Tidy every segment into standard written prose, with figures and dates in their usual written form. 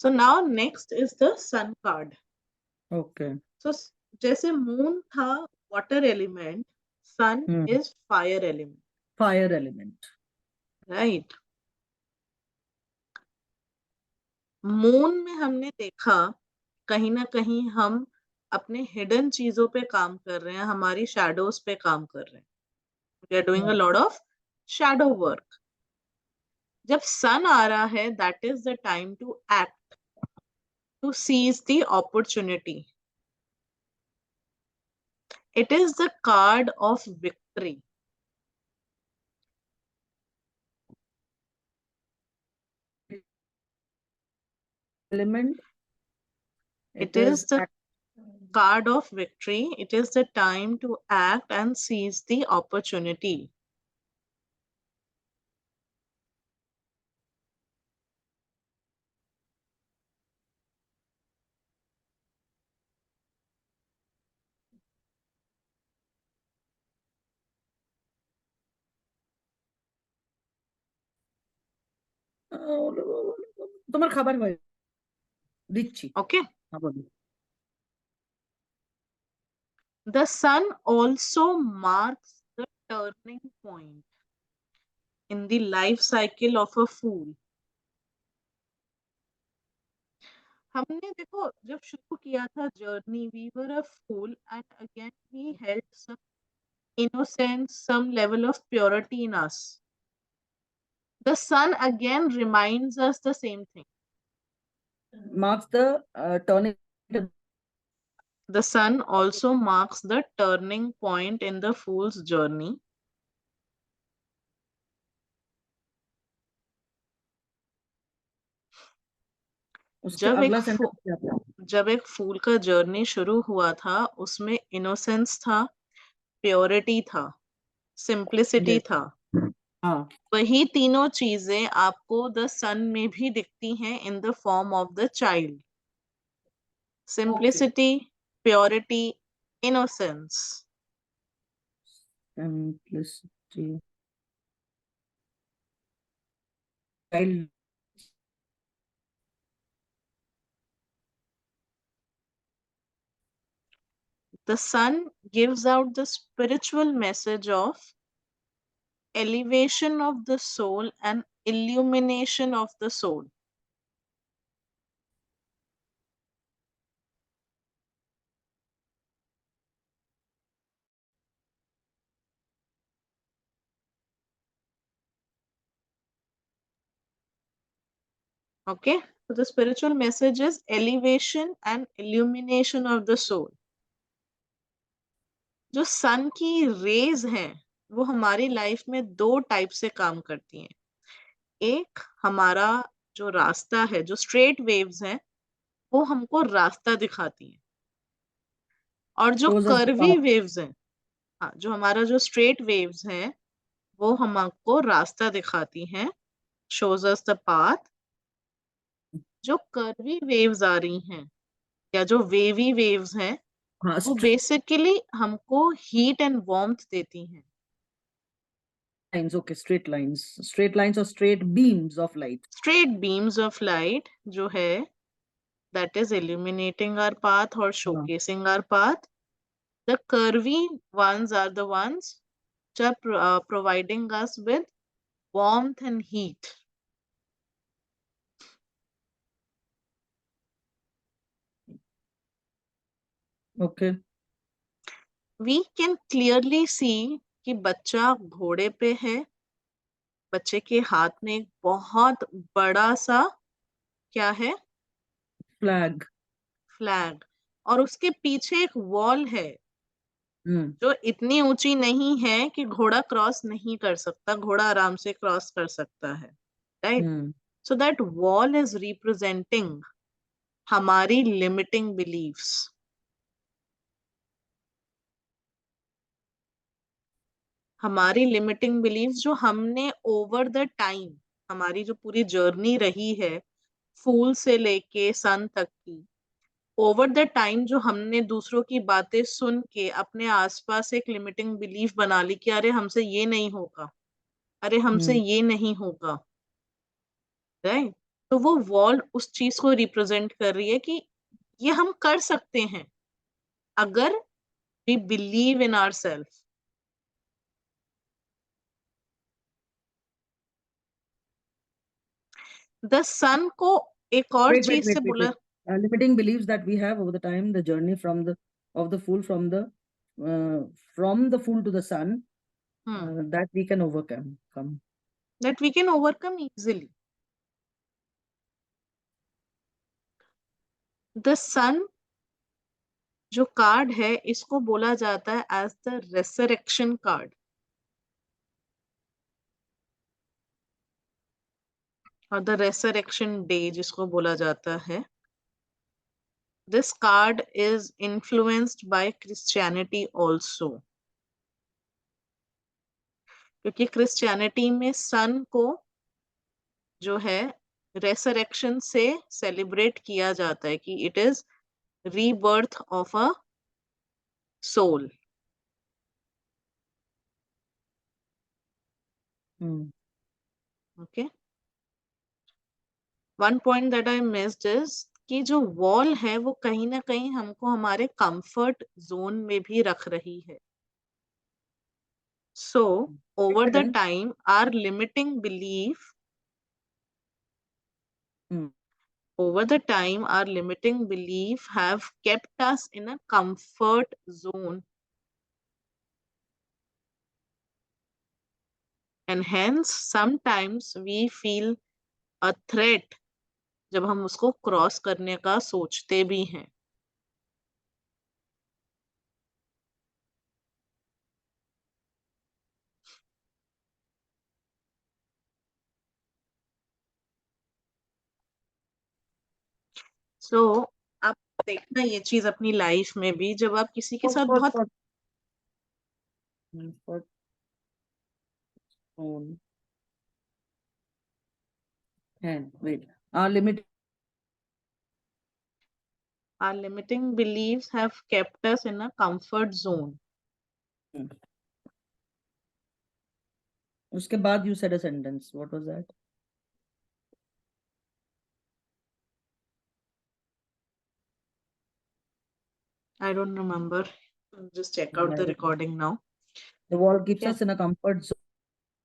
So now next is the sun card. Okay. So जैसे moon था water element, sun is fire element, Fire element. right? Moon में हमने देखा कहीं ना कहीं हम अपने हिडन चीजों पे काम कर रहे हैं, हमारी शैडोज पे काम कर रहे हैं. We are doing a lot of shadow work. जब सन आ रहा है, that is the time to act, to seize the opportunity. It is the card of victory. Element. It is the card of victory. It is the time to act and seize the opportunity. তোমার খাবার হয়ে দিচ্ছি। Okay. হ্যাঁ, বলো। The sun also marks the turning point in the life cycle of a fool. हमने देखो जब शुरू किया था journey, we were a fool and again we held some innocence, some level of purity in us. The sun again reminds us the same thing. Marks the turning. The sun also marks the turning point in the fool's journey. उसके जब एक अगला sentence क्या था? जब एक फूल का journey शुरू हुआ था, उसमें इनोसेंस था, प्योरिटी था, सिंप्लिसिटी Yes. था. हाँ, वही तीनों चीजें आपको द सन में भी दिखती हैं in the form of the child. Simplicity, purity, innocence. simplicity. Child. The sun gives out the spiritual message of elevation of the soul and illumination of the soul. Okay, so the spiritual message is elevation and illumination of the soul. जो सन की raise हैं वो हमारी life में दो type से काम करती हैं. एक हमारा जो रास्ता है, जो स्ट्रेट वेव्स हैं, वो हमको रास्ता दिखाती हैं. और जो Shows us the curvy path. Waves हैं, हाँ, जो हमारा जो स्ट्रेट वेव्स हैं वो हमको रास्ता दिखाती हैं, शोज अस द पाथ. जो कर्वी वेव्स आ रही हैं या जो वेवी वेव्स हैं, हाँ, वो बेसिकली हमको हीट एंड वार्मथ देती हैं. lines. Okay, straight lines. Straight lines or straight beams of light. Straight beams of light जो है, that is illuminating our path or showcasing our path. The curvy ones are the ones which are providing us with warmth and heat. Okay. We can clearly see कि बच्चा घोड़े पे है. बच्चे के हाथ में एक बहुत बड़ा सा क्या है? Flag. फ्लैग. और उसके पीछे एक वॉल है Hmm. जो इतनी ऊंची नहीं है कि घोड़ा क्रॉस नहीं कर सकता. घोड़ा आराम से क्रॉस कर सकता है, right? Hmm. So that wall is representing हमारी limiting beliefs. हमारी limiting beliefs जो हमने over the time, हमारी जो पूरी जर्नी रही है फूल से लेके सन तक की, ओवर द टाइम जो हमने दूसरों की बातें सुन के अपने आसपास एक लिमिटिंग बिलीफ बना ली कि अरे हमसे ये नहीं होगा, अरे हमसे Hmm. ये नहीं होगा, राइट? तो वो वॉल उस चीज को रिप्रेजेंट कर रही है कि ये हम कर सकते हैं अगर we believe in our self. The sun को एक और Wait, wait, चीज wait, से wait, बोला। wait. Limiting beliefs that we have over the time, the journey from the of the fool uh, from the fool to the sun, that we can overcome. Come. That we can overcome easily. The sun जो card है इसको बोला जाता है as the resurrection card, और the resurrection day जिसको बोला जाता है। This card is influenced by Christianity also, क्योंकि क्रिश्चियनिटी में सन को जो है रेसरेक्शन से सेलिब्रेट किया जाता है कि it is rebirth of a soul. Hmm. Okay, one point that I missed is कि जो वॉल है वो कहीं ना कहीं हमको हमारे कंफर्ट जोन में भी रख रही है। So over the Again. Time are limiting belief, Hmm. over the time our limiting belief have kept us in a comfort zone, and hence sometimes we feel a threat जब हम उसको cross करने का सोचते भी हैं। सो आप देखना ये चीज अपनी लाइफ में भी, जब आप किसी के First, साथ first, बहुत first. First phone. Hand. Wait. Our limit. our limiting beliefs have kept us in a comfort zone. उसके बाद you said a sentence. What was that? I don't remember. Just check out the recording now. The wall keeps Yeah. us in a comfort zone.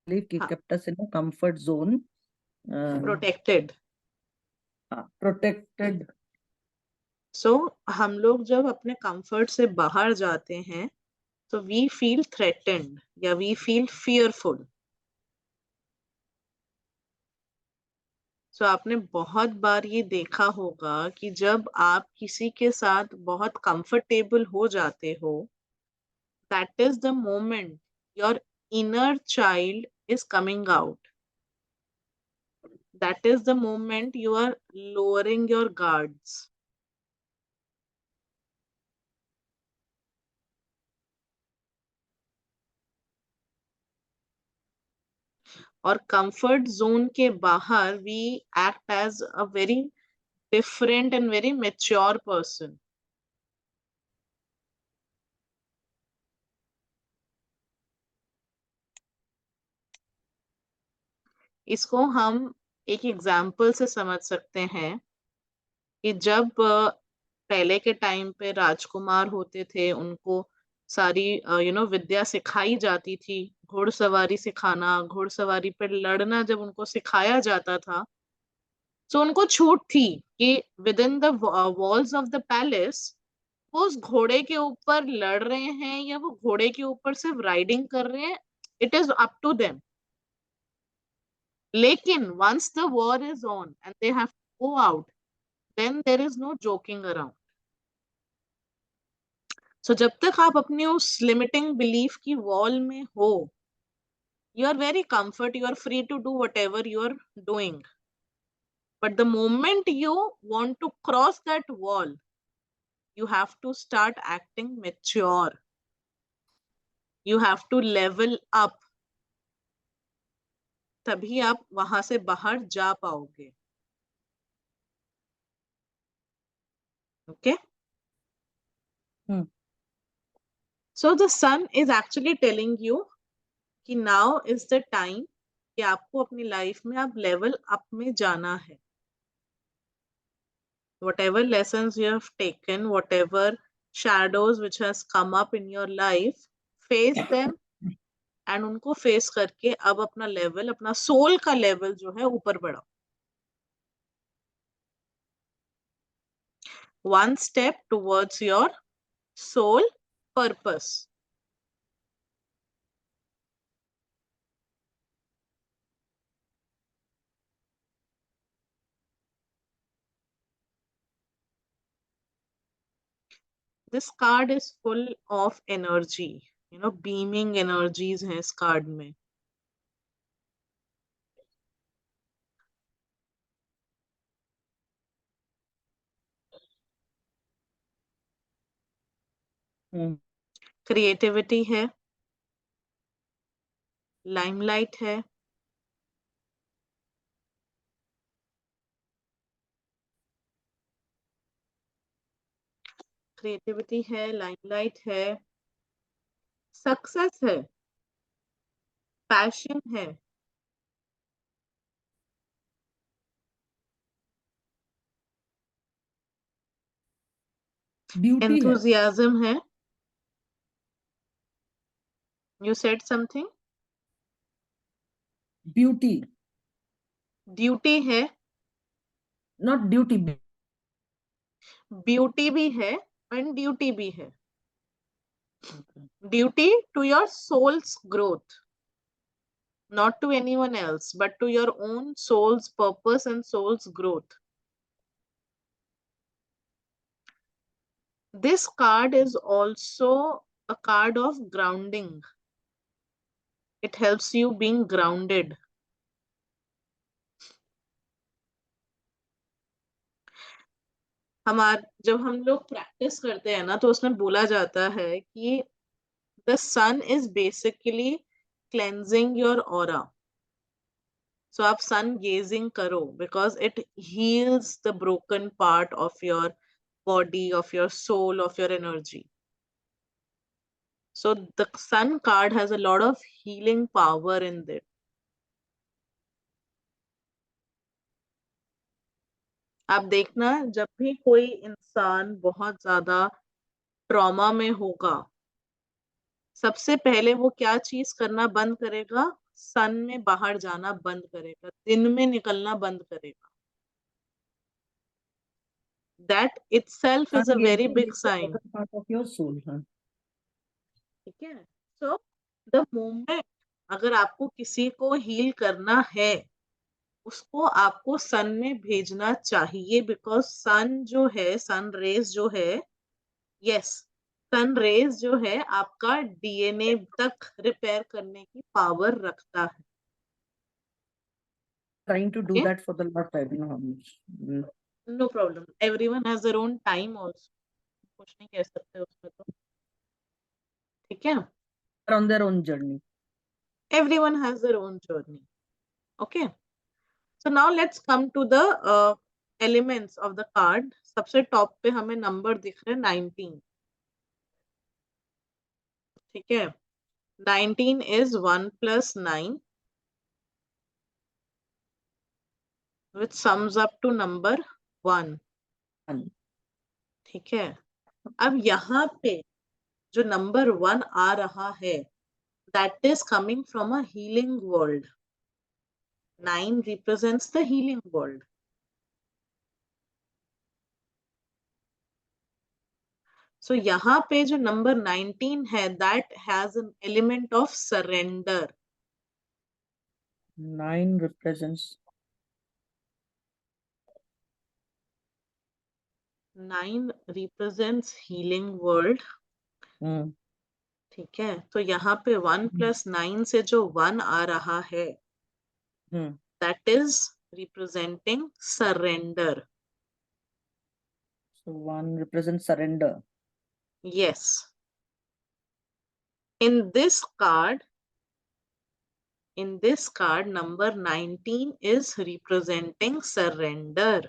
Belief हाँ, kept us in a comfort zone. protected. Protected. सो हम लोग जब अपने comfort से बाहर जाते हैं तो वी फील थ्रेटेंड या वी फील फियरफुल। सो आपने बहुत बार ये देखा होगा कि जब आप किसी के साथ बहुत कंफर्टेबल हो जाते हो, that is the moment your inner child is coming out, that is the moment you are lowering your guards. और कंफर्ट जोन के बाहर we act as a very different and very mature person. इसको हम एक example से समझ सकते हैं कि जब पहले के टाइम पे राजकुमार होते थे, उनको सारी विद्या सिखाई जाती थी। घुड़सवारी सिखाना, घुड़सवारी पे लड़ना जब उनको सिखाया जाता था, तो उनको छूट थी कि with in the walls of the palace वो उस घोड़े के ऊपर लड़ रहे हैं या वो घोड़े के ऊपर सिर्फ राइडिंग कर रहे हैं, it is up to them. लेकिन once the war is on and they have to go out, then there is no joking around. So जब तक आप अपने उस limiting belief की wall में हो, you are very comfort, you are free to do whatever you are doing. But the moment you want to cross that wall, you have to start acting mature. You have to level up. तभी आप वहां से बाहर जा पाओगे। Okay? So the sun is actually telling you कि now is the time कि आपको अपनी लाइफ में अब लेवल अप में जाना है। whatever lessons you have taken, whatever shadows which has come up in your life, face them and उनको फेस करके अब अपना लेवल, अपना सोल का लेवल जो है ऊपर बढ़ाओ. One step towards your soul purpose. This card is full of energy, you know, beaming energies हैं इस card में. क्रिएटिविटी है, लाइमलाइट है, क्रिएटिविटी है, लाइमलाइट है, सक्सेस है, पैशन है, ब्यूटी है. enthusiasm है. You said something? Beauty, duty है, नॉट ड्यूटी. ब्यूटी भी है एंड ड्यूटी भी है. Duty to your soul's growth, not to anyone else, but to your own soul's purpose and soul's growth. This card is also a card of grounding. It helps you being grounded. जब हम लोग practice करते हैं ना, तो उसमें बोला जाता है कि the sun is basically cleansing your aura. So आप sun gazing करो because it heals the broken part of your body, of your soul, of your energy. So the sun card has a lot of healing power in it. आप देखना, जब भी कोई इंसान बहुत ज्यादा ट्रॉमा में होगा, सबसे पहले वो क्या चीज करना बंद करेगा? सन में बाहर जाना बंद करेगा, दिन में निकलना बंद करेगा. That itself is a very big sign. Part of your soul. ठीक है. So the moment अगर आपको किसी को हील करना है, उसको आपको सन में भेजना चाहिए, बिकॉज सन जो है, सन रेज जो है, यस, सन रेज जो है आपका डीएनए तक रिपेयर करने की पावर रखता है. Trying to do Okay? that for the last time. No problem. Everyone has their own time also. कुछ नहीं कह सकते उसमें तो. ठीक है. On their own journey. Everyone has their own journey. Okay. So now let's come to the elements of the card. सबसे top पे हमें नंबर दिख रहे हैं 19. ठीक है. 19 is 1 plus 9, which sums up to number 1. ठीक है. अब यहाँ पे जो नंबर 1 आ रहा है, that is coming from a healing world. 9 represents the healing world. So यहाँ पे जो नंबर 19 है, that has an element of surrender. 9 represents 9 represents healing world. ठीक है. तो यहाँ पे 1 plus 9 से जो 1 आ रहा है, that is representing surrender. So 1 represents surrender. Yes. In this card, number 19 is representing surrender.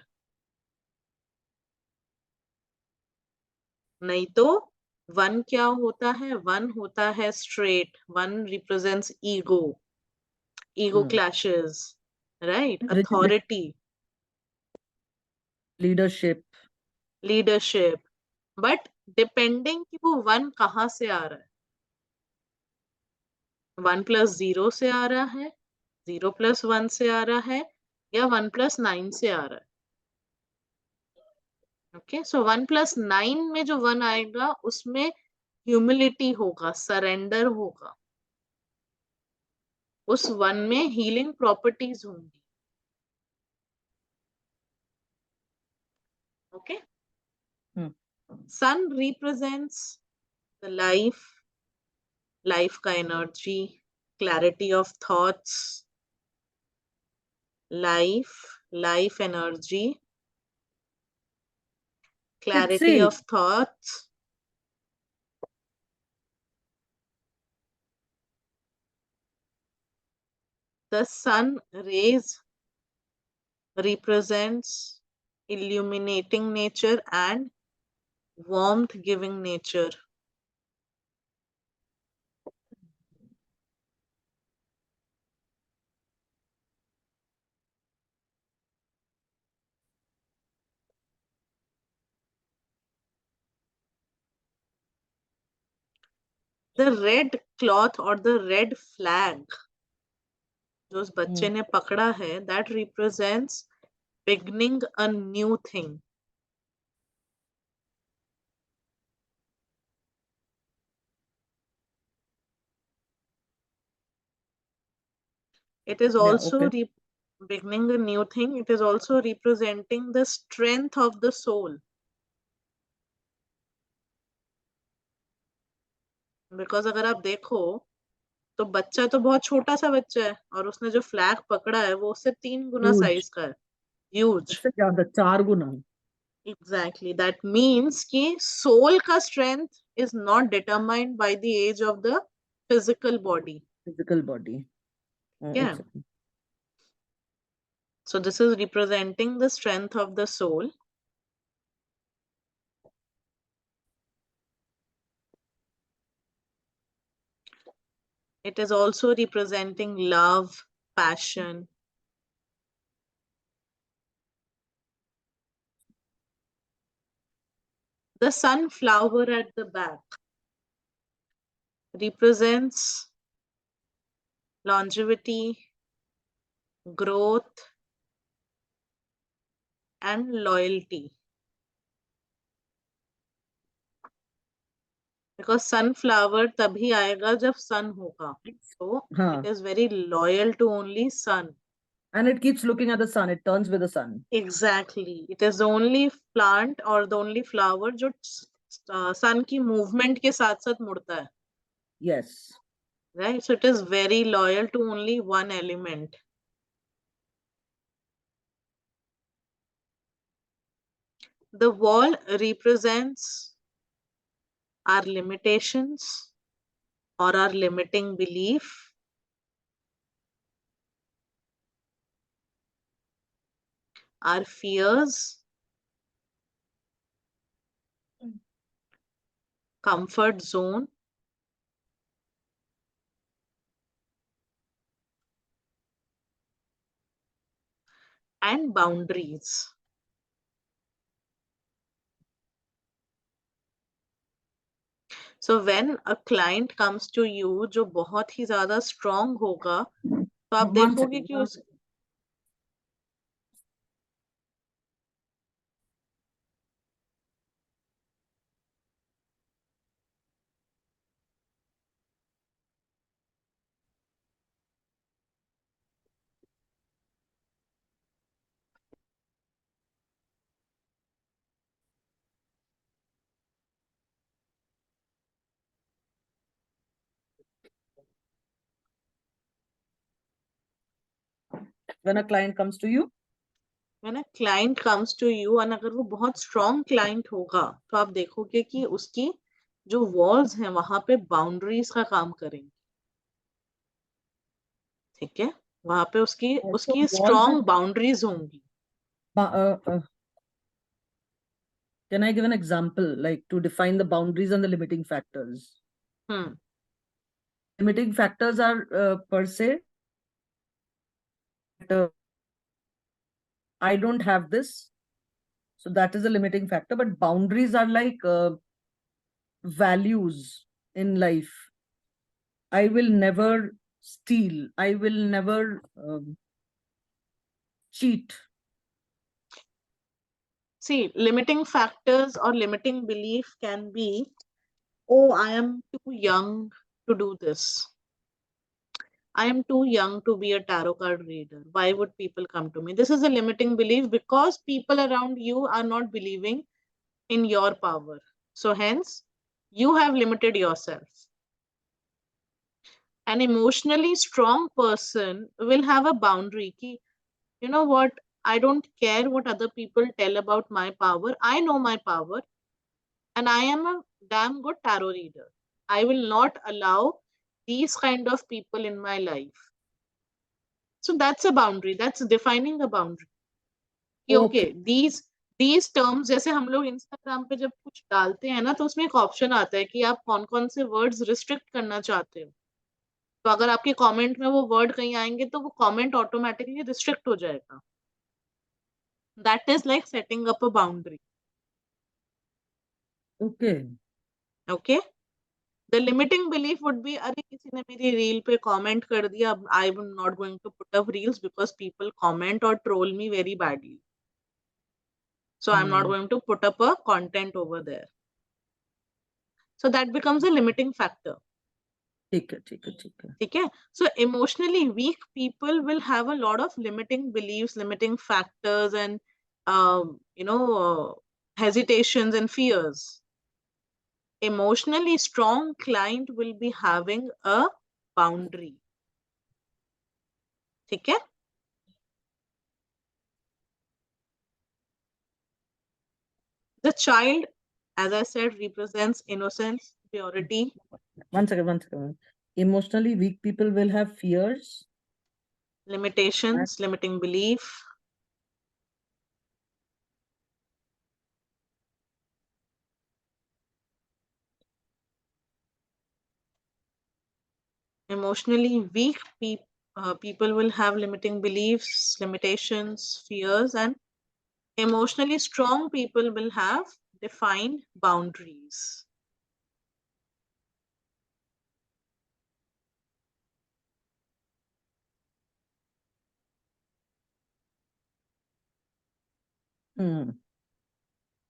नहीं तो 1 क्या होता है? 1 होता है straight. 1 represents ego clashes, right? Authority, leadership. Leadership, but depending कि वो 1 कहाँ से आ रहा है। 1+0 से आ रहा है, 0+1 से आ रहा है, या 1+9 से आ रहा है। ओके, सो 1+9 में जो 1 आएगा उसमें ह्यूमिलिटी होगा, सरेंडर होगा। उस 1 में हीलिंग प्रॉपर्टीज होंगी। Okay, sun represents the life का energy, clarity of thoughts, life energy, clarity See, of thoughts. The sun rays represents illuminating nature and warmth giving nature. The red cloth or the red flag जो उस बच्चे ने पकड़ा है, that represents beginning a new thing. It is yeah, also okay. beginning a new thing. It is also representing the strength of the soul. Because अगर आप देखो तो बच्चा तो बहुत छोटा सा बच्चा है और उसने जो फ्लैग पकड़ा है वो उससे 3 गुना Huge. साइज का है, ह्यूज। उससे ज्यादा 4 गुना। एग्जैक्टली, दैट मीन्स कि सोल का strength is not determined by the age of the physical body. Physical body. क्या, Exactly. So this is representing the strength of the soul. It is also representing love, passion. The sunflower at the back represents longevity, growth, and loyalty. Because sunflower तभी आएगा जब sun होगा. So it हाँ. is very loyal to only sun. And it keeps looking at the sun. It turns with the sun. Exactly. It is the only plant or the only flower जो sun की movement के साथ साथ मुड़ता है. Yes. Right? So it is very loyal to only one element. The wall represents our limitations or our limiting belief. Our fears, comfort zone, and boundaries. So when a client comes to you जो बहुत ही ज्यादा strong होगा, तो आप One देखोगे second. कि उस When a client comes to you, when a client comes to you और अगर वो बहुत strong client होगा, तो आप देखोगे कि उसकी जो walls हैं वहां पे boundaries का काम करेंगे. ठीक है, वहां पे उसकी so उसकी walls strong boundaries होंगी. can I give an example, like to define the boundaries and the limiting factors? Hmm. Limiting factors are per se, I don't have this, So that is a limiting factor. But boundaries are like values in life. I will never steal. I will never cheat. See, limiting factors or limiting belief can be, oh, I am too young to do this. I am too young to be a tarot card reader. Why would people come to me? This is a limiting belief because people around you are not believing in your power. So, hence, you have limited yourself. An emotionally strong person will have a boundary. Ki, you know what? I don't care what other people tell about my power. I know my power and I am a damn good tarot reader. I will not allow these kind of people in my life. So that's a boundary. That's defining a boundary. कि Okay. okay, these terms, जैसे हम लोग Instagram पे जब कुछ डालते हैं ना तो उसमें एक ऑप्शन आता है कि आप कौन कौन से वर्ड्स रिस्ट्रिक्ट करना चाहते हो. तो अगर आपके कमेंट में वो वर्ड कहीं आएंगे तो वो कमेंट ऑटोमेटिकली रिस्ट्रिक्ट हो जाएगा. That is like setting up a boundary. Okay. Okay. The limiting belief would be, अरे किसी ने मेरी रील पे कमेंट कर दिया, अब I am not going to put up reels because people comment और troll me very badly. So I'm not going to put up a content over there. So that becomes a limiting factor. ठीक है, ठीक है, ठीक है. Okay? So emotionally weak people will have a lot of limiting beliefs, limiting factors, and hesitations and fears. Emotionally strong client will be having a boundary. Okay? The child, as I said, represents innocence, purity. One second. Emotionally weak people will have fears, Limitations, limiting belief. Emotionally weak people will have limiting beliefs, limitations, fears, and emotionally strong people will have defined boundaries.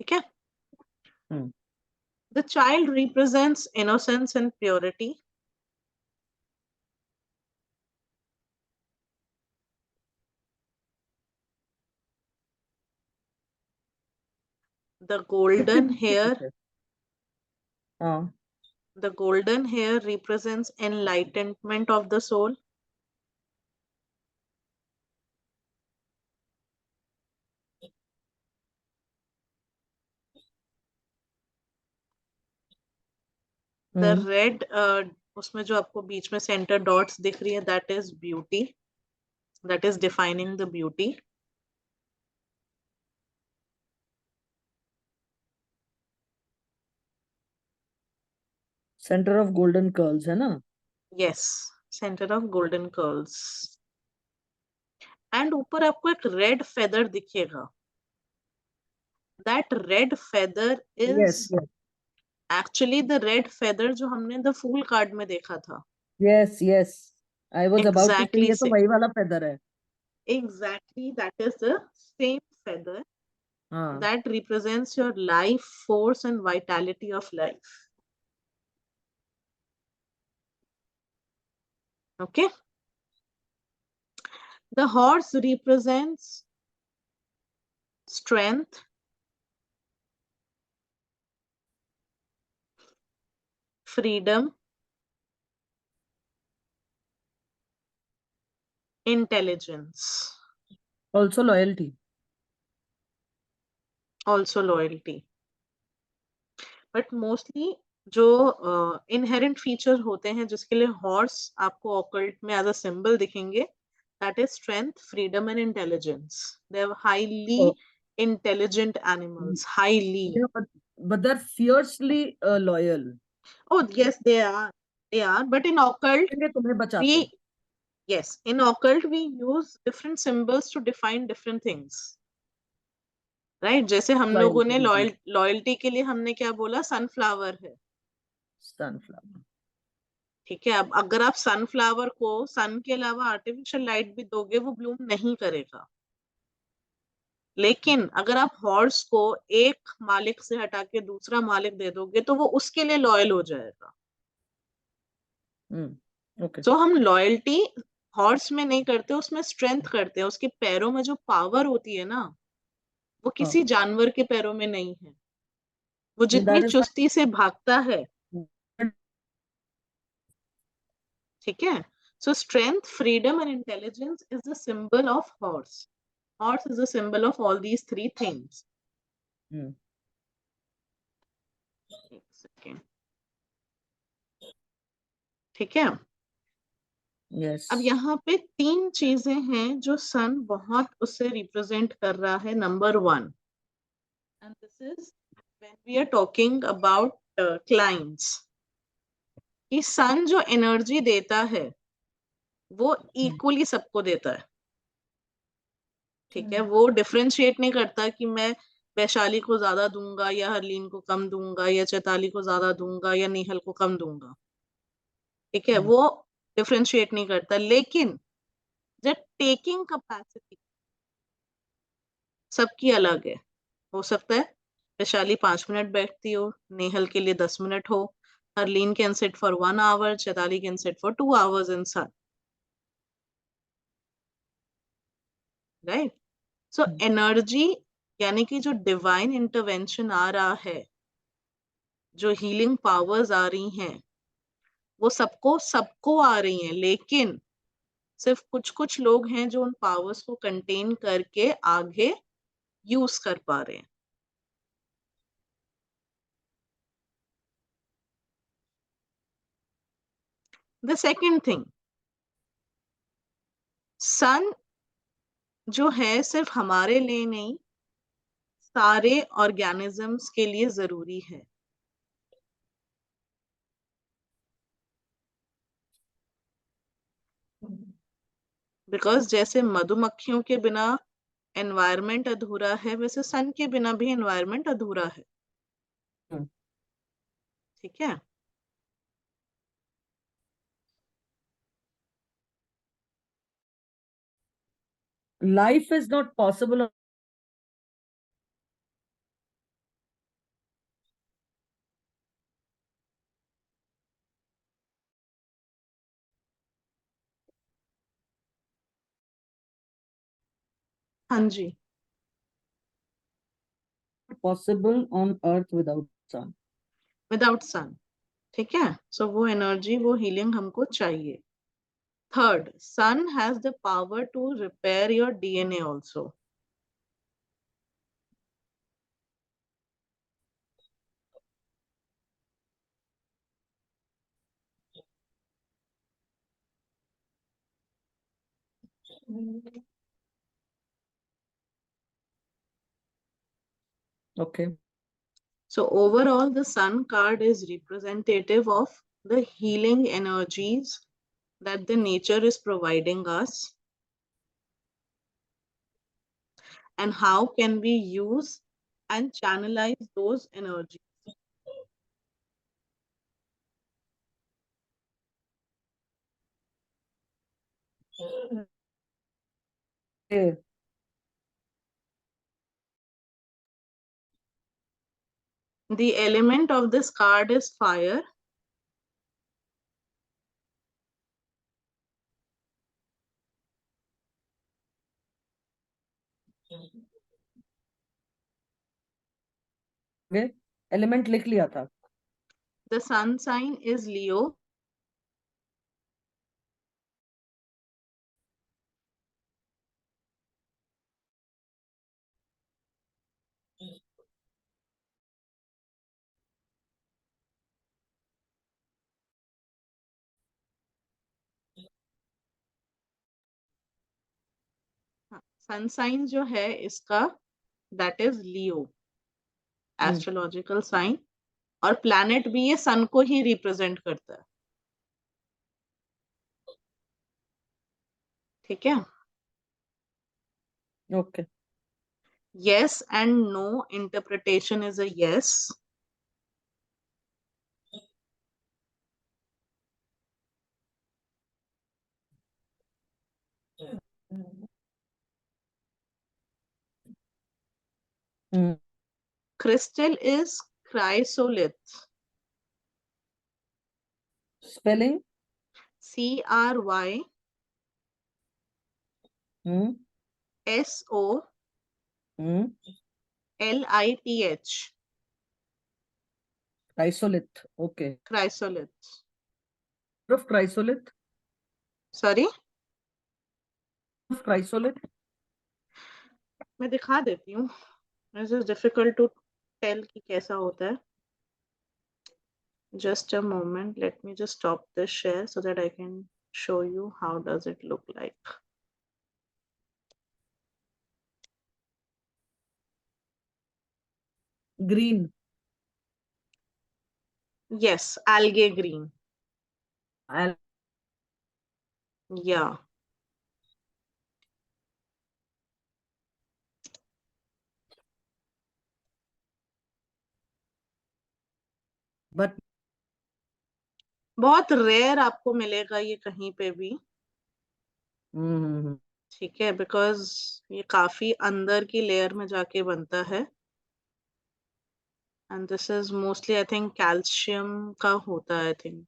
Okay? The child represents innocence and purity. The golden hair. The golden hair represents enlightenment of the soul. The red, उसमें जो आपको बीच में center dots दिख रही है, that is beauty. That is defining the beauty. Center of golden curls है ना? Yes, center of golden curls. And ऊपर आपको एक red feather दिखेगा. That red feather is Yes. actually the red feather जो हमने the fool card में देखा था. Yes. I was about to say Exactly ये तो same. वही वाला feather है. Exactly, that is the same feather. हाँ. That represents your life force and vitality of life. Okay. The horse represents strength, freedom, intelligence, Also loyalty. also loyalty. But mostly जो inherent feature होते हैं जिसके लिए horse आपको occult में as a symbol दिखेंगे, that is strength, freedom, and intelligence. They are highly intelligent animals. Highly. Yeah, but they're fiercely loyal. Oh yes, they are. They are. But in occult, तुम्हें बचाते. yes, in occult we use different symbols to define different things. Right? जैसे हम Fly लोगों with ने the loyalty के लिए हमने क्या बोला, सनफ्लावर है। sunflower. ठीक है, अब अगर आप सनफ्लावर को सन के अलावा आर्टिफिशियल लाइट भी दोगे, वो ब्लूम नहीं करेगा। लेकिन अगर आप हॉर्स को एक मालिक से हटा के दूसरा मालिक दे दोगे, तो वो उसके लिए लॉयल हो जाएगा। Okay. तो हम लॉयल्टी हॉर्स में नहीं करते, उसमें स्ट्रेंथ करते हैं। उसके पैरों में जो पावर होती है ना, वो हाँ, किसी जानवर के पैरों में नहीं है। वो जितनी that is चुस्ती से भागता है, why ठीक है। सो strength, freedom and intelligence is the symbol of horse. Horse is the symbol of all these three things. Hmm. एक सेकेंड, ठीक है। अब Yes. यहाँ पे तीन चीजें हैं जो सन बहुत उससे रिप्रेजेंट कर रहा है। Number one, and this is when we are talking about clients, कि सन जो एनर्जी देता है वो इक्वली सबको देता है। ठीक है, वो डिफरेंशिएट नहीं करता कि मैं वैशाली को ज्यादा दूंगा या हरलीन को कम दूंगा या चैताली को ज्यादा दूंगा या नेहल को कम दूंगा। ठीक है, वो डिफरेंशिएट नहीं करता। लेकिन जब टेकिंग कैपेसिटी सबकी अलग है। हो सकता है वैशाली 5 मिनट बैठती हो, नेहल के लिए 10 मिनट हो, Harleen can sit for 1 hour, Chaitali can sit for 2 hours in sun, right? So energy, यानी कि जो डिवाइन इंटरवेंशन आ रहा है, जो हीलिंग पावर्स आ रही हैं, वो सबको सबको आ रही हैं। लेकिन सिर्फ कुछ कुछ लोग हैं जो उन पावर्स को कंटेन करके आगे यूज कर पा रहे हैं। द सेकेंड थिंग, सन जो है सिर्फ हमारे लिए नहीं, सारे ऑर्गेनिजम्स के लिए जरूरी है। बिकॉज जैसे मधुमक्खियों के बिना एनवायरनमेंट अधूरा है, वैसे सन के बिना भी एनवायरनमेंट अधूरा है। ठीक है। Life is not possible. हाँ जी, Possible on Earth without sun. Without sun. ठीक है, सो वो एनर्जी, वो हीलिंग हमको चाहिए। Third, sun has the power to repair your DNA also. Okay. So overall, the sun card is representative of the healing energies that the nature is providing us, and how can we use and channelize those energies. Okay. The element of this card is fire. Element लिख लिया था। The sun sign is Leo. Sun sign जो है इसका, that is Leo, astrological sign. और planet भी ये सन को ही रिप्रेजेंट करता है। ठीक है। Okay. Yes and no interpretation is a yes. Hmm. Crystal is chrysolith. Spelling? CRY Hmm. SOLITH. Hmm. Chrysolith. Okay. Chrysolith. Of chrysolith? Sorry, Of chrysolith? मैं दिखा देती हूँ. This is difficult to tell कि कैसा होता है. Just a moment. Let me just stop this share so that I can show you how does it look like. Green. Yes, algae green. Al Yeah. but बहुत rare आपको मिलेगा ये कहीं पे भी. hmm. ठीक है, बिकॉज ये काफी अंदर की लेयर में जाके बनता है. And this is mostly I think calcium का होता है. आई थिंक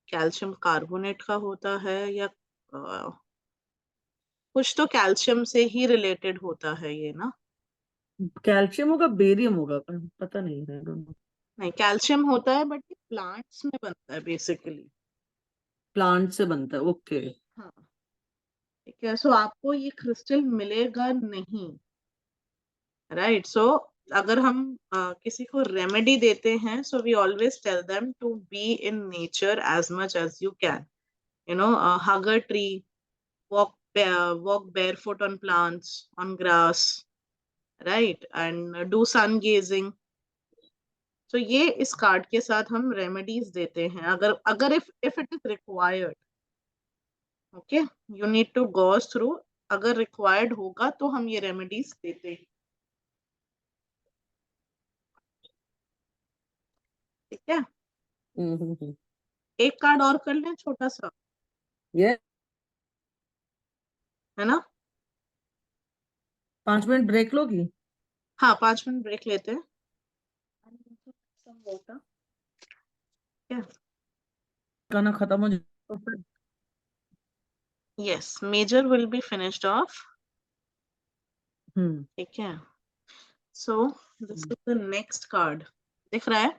कैल्शियम कार्बोनेट का होता है या कुछ तो कैल्शियम से ही रिलेटेड होता है ये ना. कैल्शियम होगा, बेरियम होगा, पता नहीं है. नहीं, कैल्शियम होता है बट ये प्लांट्स में बनता है बेसिकली. प्लांट से बनता है. ओके. हाँ, ठीक है. सो आपको ये क्रिस्टल मिलेगा नहीं. राइट. सो अगर हम किसी को रेमेडी देते हैं, so we always tell them to be in nature as much as you can. You know, hug a tree, walk barefoot on plants, on grass, right, and do sun gazing. तो ये इस card के साथ हम remedies देते हैं. अगर अगर if it is required. Okay, you need to go through. अगर रिक्वायर्ड होगा तो हम ये रेमेडीज देते हैं. ठीक है. हम्म. एक कार्ड और कर लें छोटा सा, ये है ना. 5 मिनट ब्रेक लोगी? हाँ, 5 मिनट ब्रेक लेते हैं. Some water. Yeah. खाना खत्म हो जाए तो फिर Yes, major will be finished off. हम्म. ठीक है. So this is the next card. दिख रहा है.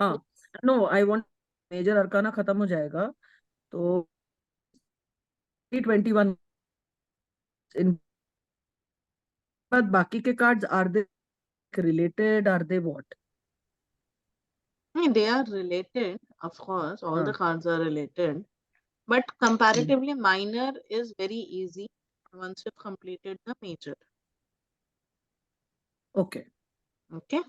हाँ. No, I want major arcana खत्म हो जाएगा तो 21 इन बाद बाकी के cards are they related, are they what? They are related, of course. All the हाँ. cards are related, but comparatively minor is very easy once you've completed the major. Okay. Okay,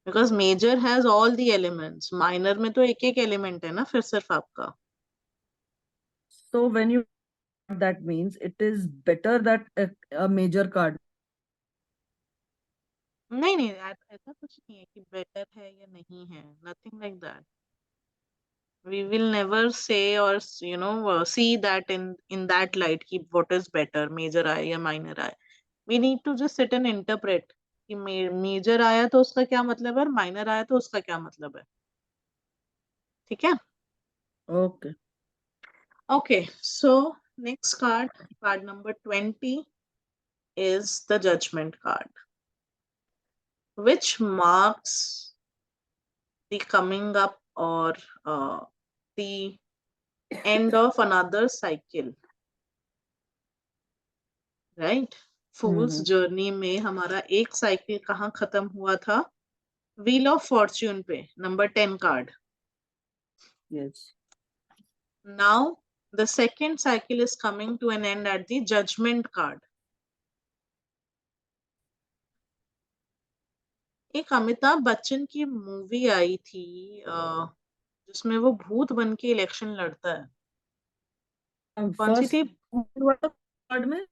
because major has all the elements. Minor में तो एक एक element है ना फिर सिर्फ आपका. So when you that means it is better that a major card. नहीं नहीं, ऐसा कुछ नहीं है कि बेटर है या नहीं है. Nothing like that. We will never say or see that in that light ki what is better, major आया या minor आया. We need to just sit and interpret कि major आया तो उसका क्या मतलब है और minor आया तो उसका क्या मतलब है. ठीक है. Okay. Okay, so next card, card number 20 is the judgment card, which marks the coming up or the end of another cycle. Right. Fool's journey में हमारा एक साइकिल कहाँ खत्म हुआ था? व्हील ऑफ फॉर्च्यून पे, number 10 card. Yes. Now the second cycle is coming to an end at the judgement card. एक अमिताभ बच्चन की मूवी आई थी जिसमें वो भूत बन के इलेक्शन लड़ता है. कौन सी फर्स्ट थी? कार्ड में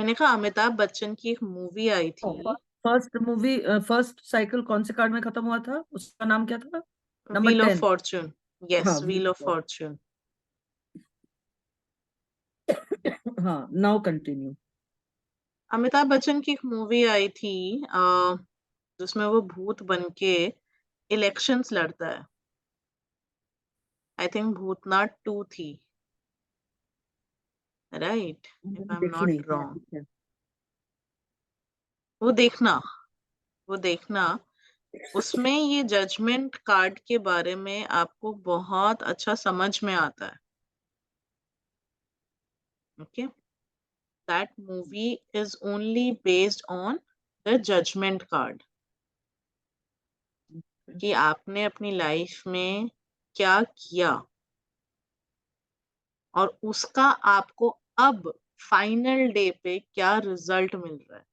मैंने कहा अमिताभ बच्चन की एक मूवी आई थी, फर्स्ट साइकिल कौन से कार्ड में खत्म हुआ था, उसका नाम क्या था? Number wheel of 10। फॉर्च्यून। हाँ, yes, wheel wheel of Fortune. हाँ, नाउ कंटिन्यू। अमिताभ बच्चन की एक मूवी आई थी, जिसमें वो भूत बन के इलेक्शंस लड़ता है। आई थिंक भूतनाथ 2 थी, राइट, इफ आई एम देखी नॉट नहीं है, रॉन्ग। ठीक है। वो देखना, वो देखना। उसमें ये जजमेंट कार्ड के बारे में आपको बहुत अच्छा समझ में आता है। Okay, that movie is only based on the judgement card, कि आपने अपनी लाइफ में क्या किया और उसका आपको अब फाइनल डे पे क्या रिजल्ट मिल रहा है।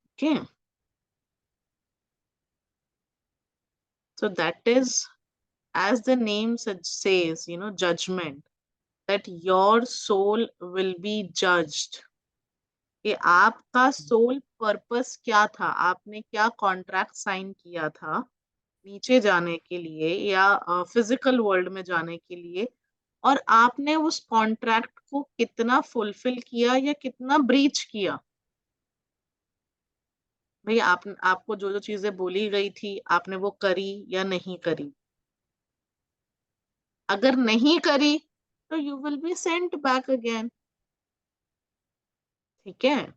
Okay, so that is, as the name says, judgment, that your soul will be judged, कि आपका सोल पर्पस क्या था, आपने क्या कॉन्ट्रैक्ट साइन किया था नीचे जाने के लिए या फिजिकल वर्ल्ड में जाने के लिए, और आपने उस कॉन्ट्रैक्ट को कितना फुलफिल किया या कितना ब्रीच किया। भाई आपको जो जो चीजें बोली गई थी आपने वो करी या नहीं करी। अगर नहीं करी तो you will be sent back again. ठीक है,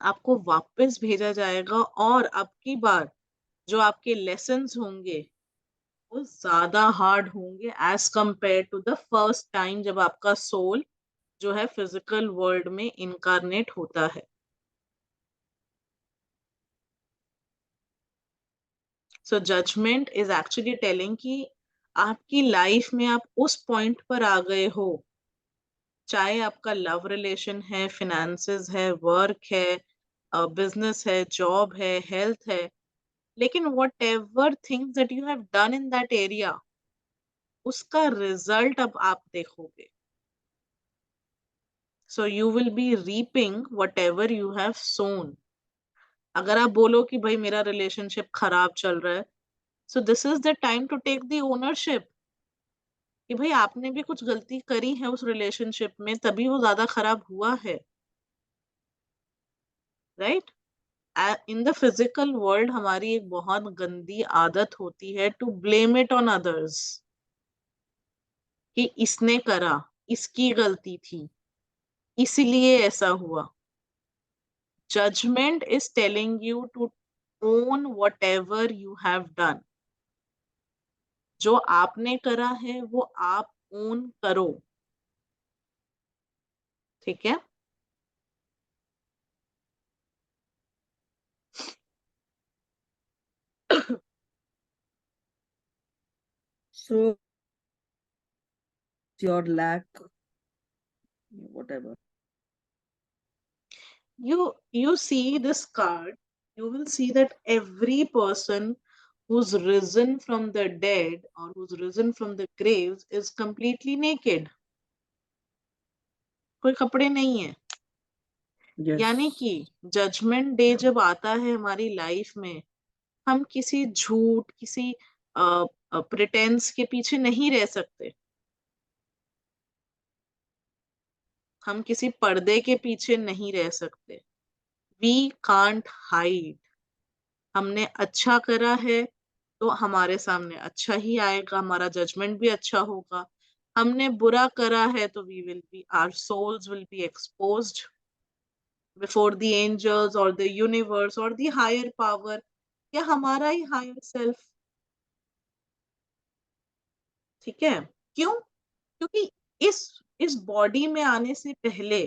आपको वापस भेजा जाएगा, और अब की बार जो आपके लेसन्स होंगे वो ज्यादा हार्ड होंगे as compare to the first time जब आपका सोल जो है फिजिकल वर्ल्ड में इनकारनेट होता है। सो जजमेंट इज एक्चुअली टेलिंग कि आपकी लाइफ में आप उस पॉइंट पर आ गए हो, चाहे आपका लव रिलेशन है, फिनेंसेस है, वर्क है, बिजनेस है, जॉब है, हेल्थ है, लेकिन whatever things that you have done in that area, उसका रिजल्ट अब आप देखोगे। So you will be reaping whatever you have sown. अगर आप बोलो कि भाई मेरा रिलेशनशिप खराब चल रहा है, so this is the time to take the ownership, कि भाई आपने भी कुछ गलती करी है उस रिलेशनशिप में, तभी वो ज्यादा खराब हुआ है, right. In the physical world हमारी एक बहुत गंदी आदत होती है to blame it on others, कि इसने करा, इसकी गलती थी, इसलिए ऐसा हुआ। Judgement is telling you to own whatever you have done. जो आपने करा है वो आप ओन करो। ठीक है, So your lack, whatever. you see this card, you will see that every person who's risen from the dead or who's risen from the graves is completely naked, कोई कपड़े नहीं है। यानी Yes. कि जजमेंट डे जब आता है हमारी लाइफ में, हम किसी झूठ, किसी प्रिटेंस के पीछे नहीं रह सकते, हम किसी पर्दे के पीछे नहीं रह सकते। We can't hide. हमने अच्छा करा है तो हमारे सामने अच्छा ही आएगा, हमारा जजमेंट भी अच्छा होगा। हमने बुरा करा है तो we will be, our souls will be exposed before the angels और द यूनिवर्स और द हायर पावर, या हमारा ही हायर सेल्फ। ठीक है, क्यों? क्योंकि इस बॉडी में आने से पहले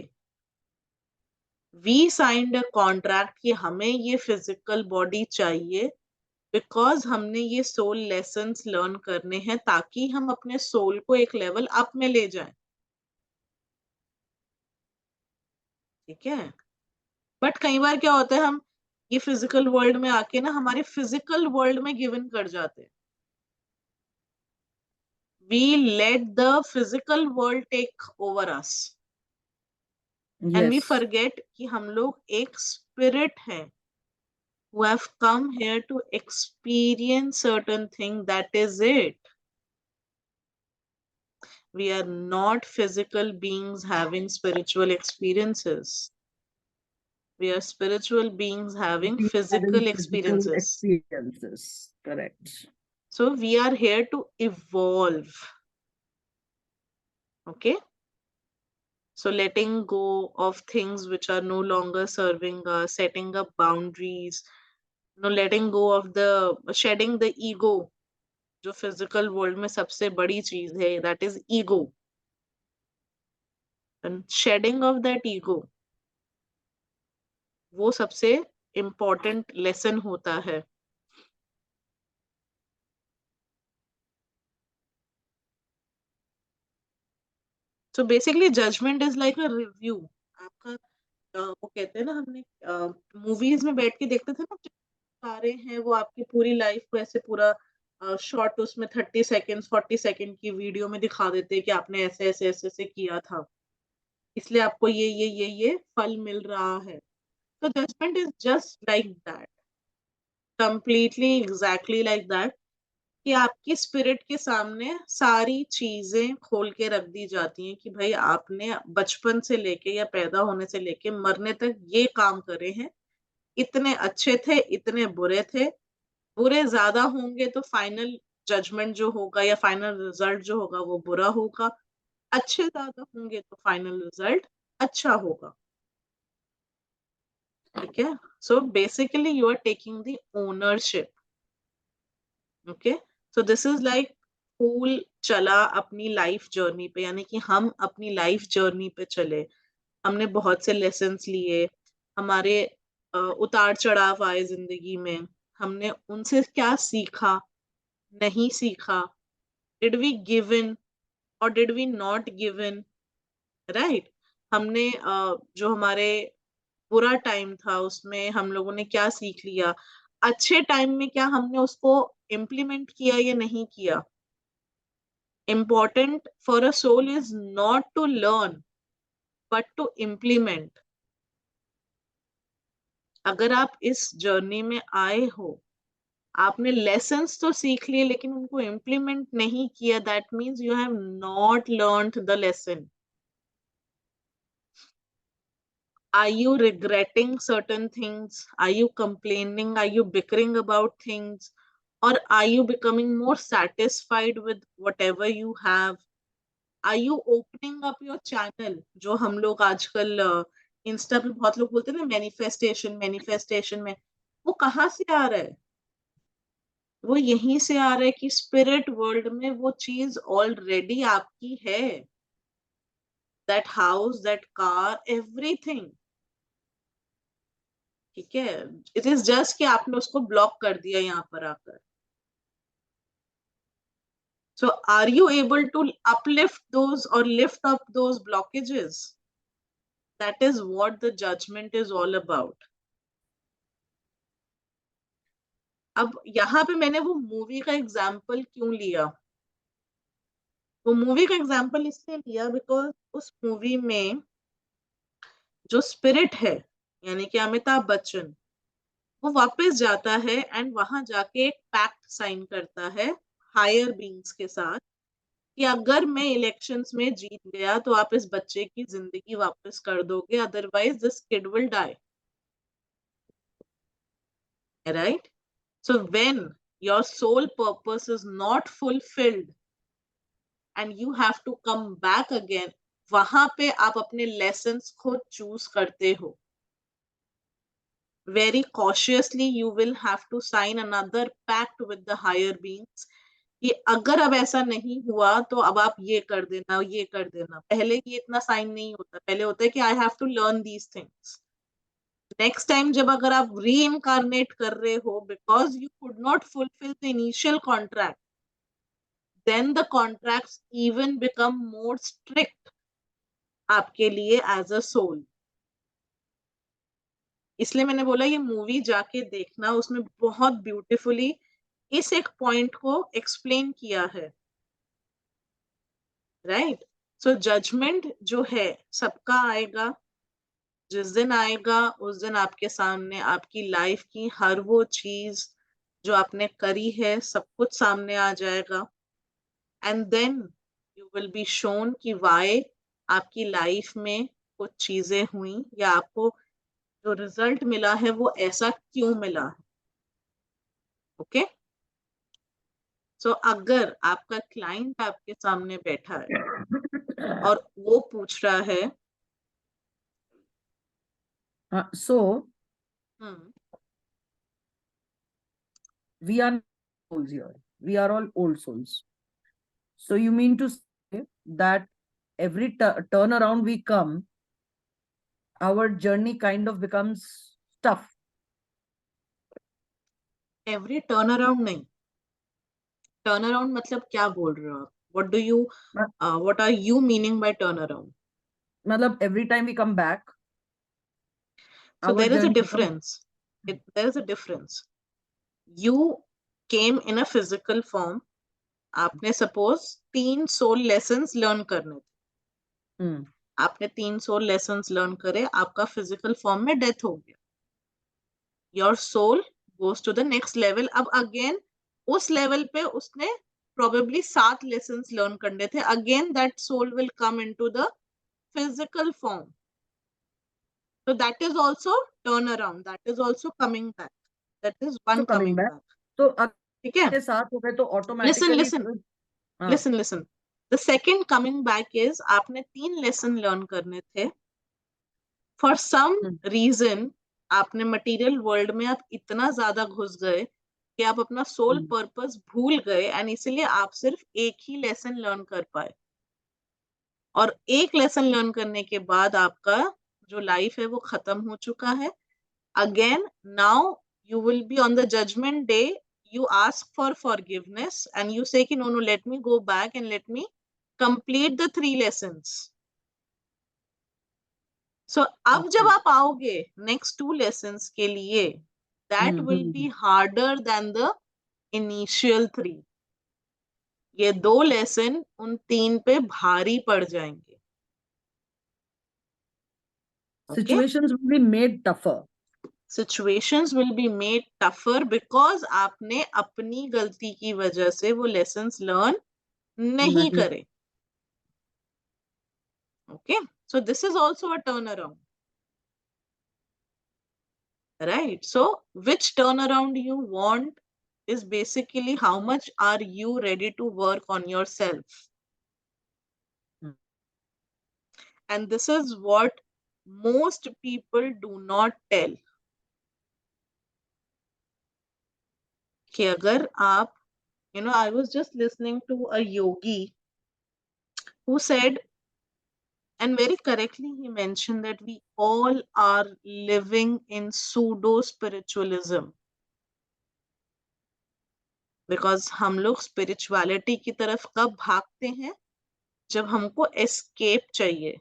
वी साइंड अ कॉन्ट्रैक्ट कि हमें ये फिजिकल बॉडी चाहिए, बिकॉज हमने ये सोल लेसन्स लर्न करने हैं ताकि हम अपने सोल को एक लेवल अप में ले जाएं। ठीक है, बट कई बार क्या होता है, हम ये फिजिकल वर्ल्ड में आके ना हमारे फिजिकल वर्ल्ड में गिवन कर जाते हैं। We let the physical world take over us. And we Yes. forget कि हम लोग एक spirit है who have come here to experience certain thing. That is it. We are not physical beings having spiritual experiences. We are spiritual beings having We having physical physical experiences. experiences. Correct. So we are here to evolve. Okay? So letting go of things which are no longer serving us, setting up boundaries, letting go of the shedding the ego, जो physical world में सबसे बड़ी चीज है, that is ego. And shedding of that ego, वो सबसे important lesson होता है. So basically judgment is like a review. आपका वो कहते हैं ना, हमने मूवीज में बैठ के देखते थे ना, सारे हैं वो आपकी पूरी लाइफ को ऐसे पूरा शॉर्ट उसमें 30 सेकेंड 40 सेकेंड की वीडियो में दिखा देते हैं कि आपने ऐसे ऐसे ऐसे ऐसे किया था, इसलिए आपको ये फल मिल रहा है. तो judgement is just like that, completely exactly like that, कि आपकी स्पिरिट के सामने सारी चीजें खोल के रख दी जाती हैं कि भाई आपने बचपन से लेके या पैदा होने से लेके मरने तक ये काम करे हैं, इतने अच्छे थे, इतने बुरे थे, बुरे ज्यादा होंगे तो फाइनल जजमेंट जो होगा या फाइनल रिजल्ट जो होगा वो बुरा होगा, अच्छे ज्यादा होंगे तो फाइनल रिजल्ट अच्छा होगा. ठीक है. So basically you are taking the ownership. Okay. So this is like फूल चला अपनी लाइफ जर्नी पे, यानी कि हम अपनी लाइफ जर्नी पे चले, हमने बहुत से लेसन्स लिए, हमारे उतार चढ़ाव आए जिंदगी में, हमने उनसे क्या सीखा, नहीं सीखा, डिड वी गिव इन और did we not give in, right. हमने जो हमारे बुरा टाइम था उसमें हम लोगों ने क्या सीख लिया, अच्छे टाइम में क्या हमने उसको इम्प्लीमेंट किया या नहीं किया. Important for a soul is not to learn but to implement. अगर आप इस जर्नी में आए हो, आपने लेसन्स तो सीख लिए लेकिन उनको इम्प्लीमेंट नहीं किया, that means you have not learned the lesson. Are you regretting certain things? Are you complaining? Are you bickering about things? Or are you becoming more satisfied with whatever you have? Are you opening up your channel? जो हम लोग आजकल Insta पे बहुत लोग बोलते हैं ना, मैनिफेस्टेशन मैनिफेस्टेशन में, वो कहाँ से आ रहा है? वो यहीं से आ रहा है कि स्पिरिट वर्ल्ड में वो चीज ऑलरेडी आपकी है. That house, that car, everything. ठीक है. इट इज जस्ट कि आपने उसको ब्लॉक कर दिया यहाँ पर आकर. So are you able to uplift those or lift up those blockages? That is what the judgment is all about. अब यहाँ पे मैंने वो मूवी का एग्जाम्पल क्यों लिया? वो मूवी का एग्जाम्पल इसलिए लिया बिकॉज उस मूवी में जो स्पिरिट है, यानी कि अमिताभ बच्चन, वो वापस जाता है एंड वहां जाके एक पैक्ट साइन करता है हायर बींग्स के साथ कि अगर मैं इलेक्शंस में जीत गया तो आप इस बच्चे की जिंदगी वापस कर दोगे, otherwise this kid will die. Right. So when your soul purpose is not fulfilled and you have to come back again, वहां पे आप अपने लेसन्स खुद चूज करते हो. Very cautiously you will have to sign another pact with the higher beings कि अगर अब ऐसा नहीं हुआ तो अब आप ये कर देना, ये कर देना. पहले ये इतना साइन नहीं होता, पहले होता है कि I have to learn these things. Next time जब अगर आप री इनकारनेट कर रहे हो because you could not fulfil the initial contract, then the contracts even become more strict आपके लिए एज अ सोल. इसलिए मैंने बोला ये मूवी जाके देखना, उसमें बहुत ब्यूटीफुली इस एक पॉइंट को एक्सप्लेन किया है. राइट? सो जजमेंट जो है सबका आएगा, जिस दिन आएगा उस दिन आपके सामने आपकी लाइफ की हर वो चीज जो आपने करी है सब कुछ सामने आ जाएगा, and then you will be shown कि वाई आपकी लाइफ में कुछ चीजें हुई या आपको जो रिजल्ट मिला है वो ऐसा क्यों मिला है। ओके, सो अगर आपका क्लाइंट आपके सामने बैठा है और वो पूछ रहा है So hmm we are souls here. We are all old souls. So you mean to say that every turnaround we come, our journey kind of becomes tough. Every turn around नहीं, टर्न अराउंड मतलब क्या बोल रहे हो आप, what do you Ma- what are you meaning by turn around? Matlab, every time we come back, So our there is a journey becomes. difference. There is a difference. You came in a physical form. आपने suppose 3 soul lessons learn करने थे. Hmm. आपने 3 soul lessons learn करे, आपका physical form में death हो गया. Your soul goes to the next level. अब again उस level पे उसने probably 7 lessons learn करने थे. Again that soul will come into the physical form. So that is also turnaround. That is also coming back. That is So one coming coming back. back. तो अगर ठीक है? के साथ हो गए तो Listen, automatically listen, हाँ. listen. The second coming back is आपने 3 lesson learn करने थे. For some Hmm. reason आपने material world में आप इतना ज्यादा घुस गए कि आप अपना सोल Hmm. पर्पस भूल गए, एंड इसीलिए आप सिर्फ एक ही लेसन लर्न कर पाए, और एक लेसन लर्न करने के बाद आपका जो लाइफ है वो खत्म हो चुका है. Again, now you will be on the judgment day. You ask for forgiveness and you say, no, no, let me go back and let me complete the 3 lessons. So, अब जब Okay. आप आओगे next 2 lessons के लिए, that will be Hmm. harder than the initial 3. ये 2 lesson उन 3 पे भारी पड़ जाएंगे. Okay? Situations will be made tougher. Situations will be made tougher because आपने अपनी गलती की वजह से वो lessons learn नहीं नहीं. करे. Okay, so this is also a turnaround, right? So which turnaround you want is basically how much are you ready to work on yourself. Hmm. And this is what most people do not tell. कि अगर आप, I was just listening to a yogi who said, and very correctly he mentioned, that we all are living in pseudo spiritualism. Because हम लोग spirituality की तरफ कब भागते हैं, जब हमको एस्केप चाहिए.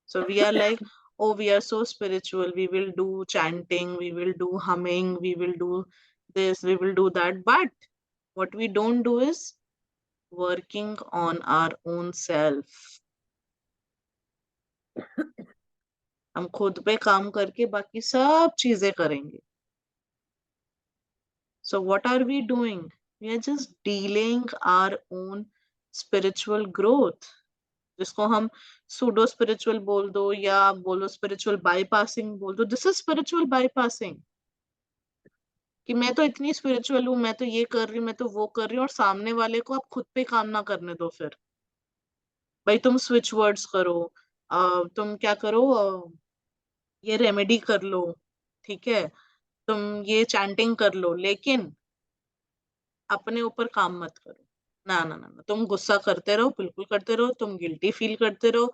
So we are like, oh, we are so spiritual, we will do chanting, we will do humming, we will do this, we will do that, but what we don't do is working on our own self. हम खुद पे काम करके बाकी सब चीजें करेंगे. So what are we doing? We are just delaying our own spiritual growth, जिसको हम सूडो स्पिरिचुअल बोल दो या बोलो स्पिरिचुअल बाईपासिंग बोल दो. दिस इज स्पिरिचुअल बाईपासिंग, कि मैं तो इतनी स्पिरिचुअल हूँ, मैं तो ये कर रही हूँ, मैं तो वो कर रही हूँ, और सामने वाले को आप खुद पे काम ना करने दो. फिर भाई तुम स्विच वर्ड्स करो, तुम क्या करो, ये रेमेडी कर लो, ठीक है, तुम ये चैंटिंग कर लो, लेकिन अपने ऊपर काम मत करो. ना ना ना ना, तुम गुस्सा करते रहो, बिल्कुल करते रहो, तुम गिल्टी फील करते रहो,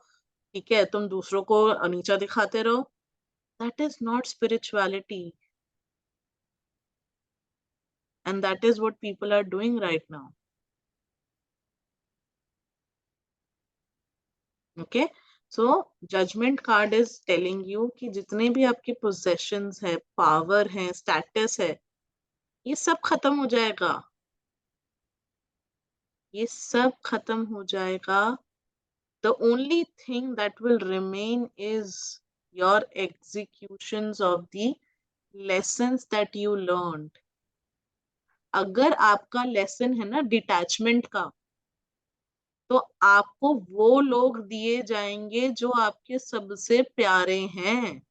ठीक है, तुम दूसरों को नीचा दिखाते रहो. That is not spirituality, and that is what people are doing right now. Okay, so judgment card is telling you कि जितने भी आपके possessions है, power है, status है, ये सब खत्म हो जाएगा. ये सब खत्म हो जाएगा. The only thing that will remain is your executions of the lessons that you learned. अगर आपका लेसन है ना डिटैचमेंट का, तो आपको वो लोग दिए जाएंगे जो आपके सबसे प्यारे हैं.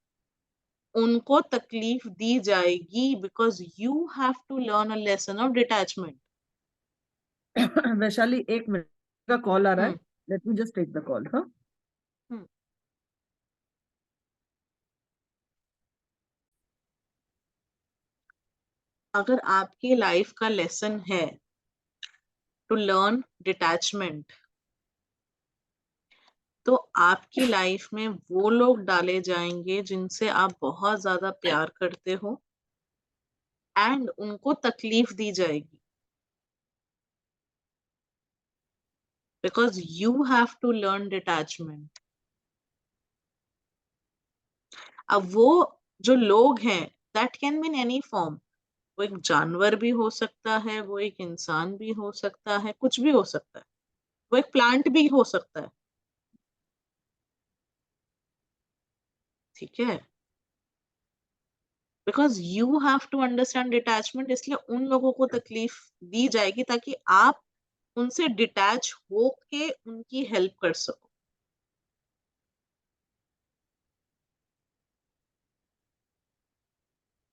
उनको तकलीफ दी जाएगी because you have to learn a lesson of detachment. Vaishali, एक मिनट का कॉल आ रहा है. Hmm. Let me just take the call. हाँ, हम्म. अगर आपकी लाइफ का लेसन है टू लर्न डिटैचमेंट, तो आपकी लाइफ में वो लोग डाले जाएंगे जिनसे आप बहुत ज्यादा प्यार करते हो, एंड उनको तकलीफ दी जाएगी because you have to learn detachment. अब वो जो लोग हैं, that can mean any form. वो एक जानवर भी हो सकता है, वो एक इंसान भी हो सकता है, कुछ भी हो सकता है. वो एक प्लांट भी हो सकता है. ठीक है. Because you have to understand detachment, इसलिए उन लोगों को तकलीफ दी जाएगी ताकि आप उनसे डिटैच होके उनकी हेल्प कर सको.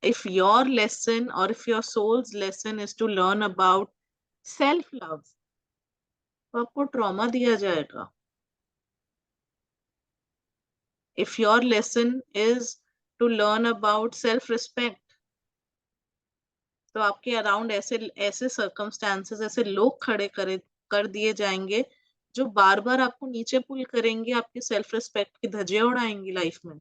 If your lesson or if your soul's lesson is to learn about self love, तो आपको ट्रॉमा दिया जाएगा. If your lesson is to learn about self respect, तो आपके अराउंड ऐसे ऐसे सर्कमस्टांसेस, ऐसे लोग खड़े करे कर दिए जाएंगे जो बार बार आपको नीचे पुल करेंगे, आपकी सेल्फ रिस्पेक्ट की धज्जियां उड़ाएंगी लाइफ में.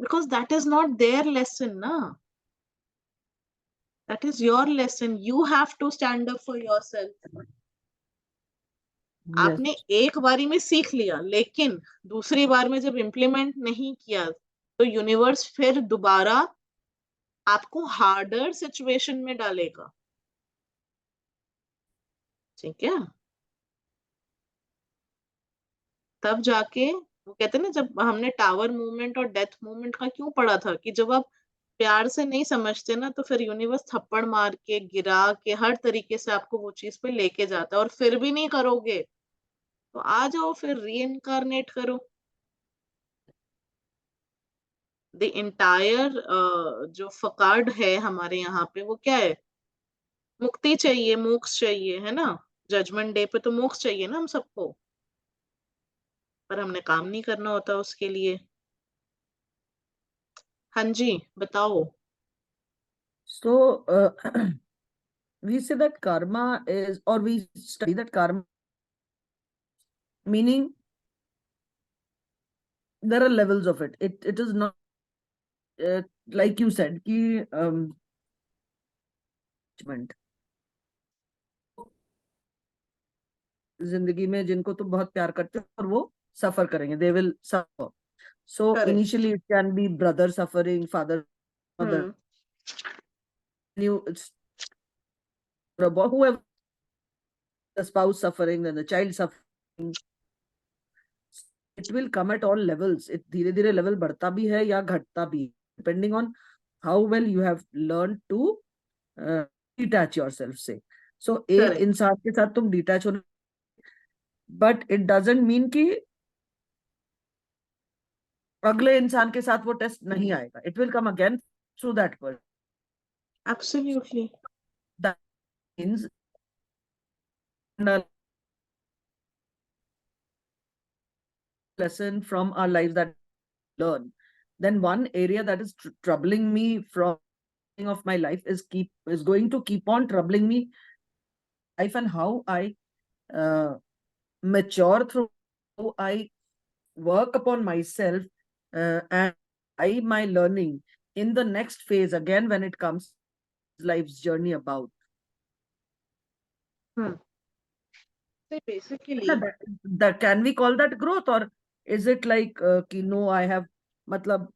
Because that is not their lesson ना, that is your lesson. You have to stand up for yourself. Yes. आपने एक बारी में सीख लिया, लेकिन दूसरी बार में जब इम्प्लीमेंट नहीं किया, तो यूनिवर्स फिर दोबारा आपको हार्डर सिचुएशन में डालेगा. ठीक है. तब जाके वो कहते हैं ना, जब हमने टावर मूवमेंट और डेथ मूवमेंट का क्यों पढ़ा था, कि जब आप प्यार से नहीं समझते ना, तो फिर यूनिवर्स थप्पड़ मार के, गिरा के, हर तरीके से आपको वो चीज पे लेके जाता है. और फिर भी नहीं करोगे तो आ जाओ, फिर री करो. द इंटायर जो फकार्ड है हमारे यहाँ पे, वो क्या है? मुक्ति चाहिए, मोक्ष चाहिए, है ना. जजमेंट डे पे तो मोक्ष चाहिए ना हम सबको, पर हमने काम नहीं करना होता उसके लिए. हाँ जी, बताओ. So, we say that karma is, or we study that karma, meaning there are levels of it. It is not like you said, कि judgment. जिंदगी में जिनको तुम बहुत प्यार करते हो और वो सफर करेंगे, they will suffer. So correct. initially it can be brother suffering, father, mother, hmm. you, it's whoever, the spouse suffering, then the child suffering. It will come at all levels. It धीरे धीरे level बढ़ता भी है या घटता भी, depending on how well you have learned to detach yourself से. So एक करेक्ट. इंसान के साथ तुम detach होना, but it doesn't mean कि अगले इंसान के साथ वो टेस्ट नहीं आएगा. It will come again through that person. Absolutely. That means a lesson from our lives that we learn. Then one area that is troubling me from of my life is going to keep on troubling me life, and how I mature through, how I work upon myself, and my learning in the next phase again when it comes life's journey about. Hmm. So अच्छा, basically, that can we call that growth, or is it like कि no I have, मतलब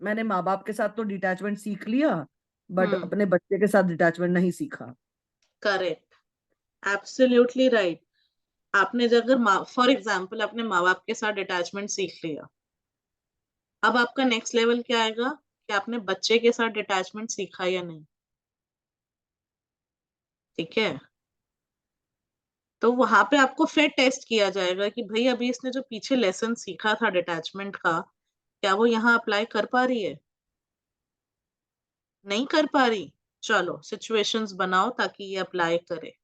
मैंने माँ बाप के साथ तो detachment सीख लिया, बट हम्म. अपने बच्चे के साथ डिटैचमेंट नहीं सीखा. Correct, absolutely right. आपने अगर फॉर एग्जाम्पल अपने माँ बाप के साथ अटैचमेंट सीख लिया, अब आपका नेक्स्ट लेवल क्या आएगा कि आपने बच्चे के साथ अटैचमेंट सीखा या नहीं। ठीक है, तो वहां पे आपको फिर टेस्ट किया जाएगा कि भाई अभी इसने जो पीछे लेसन सीखा था अटैचमेंट का, क्या वो यहाँ अप्लाई कर पा रही है? नहीं कर पा रही, चलो सिचुएशंस बनाओ ताकि ये अप्लाई करे।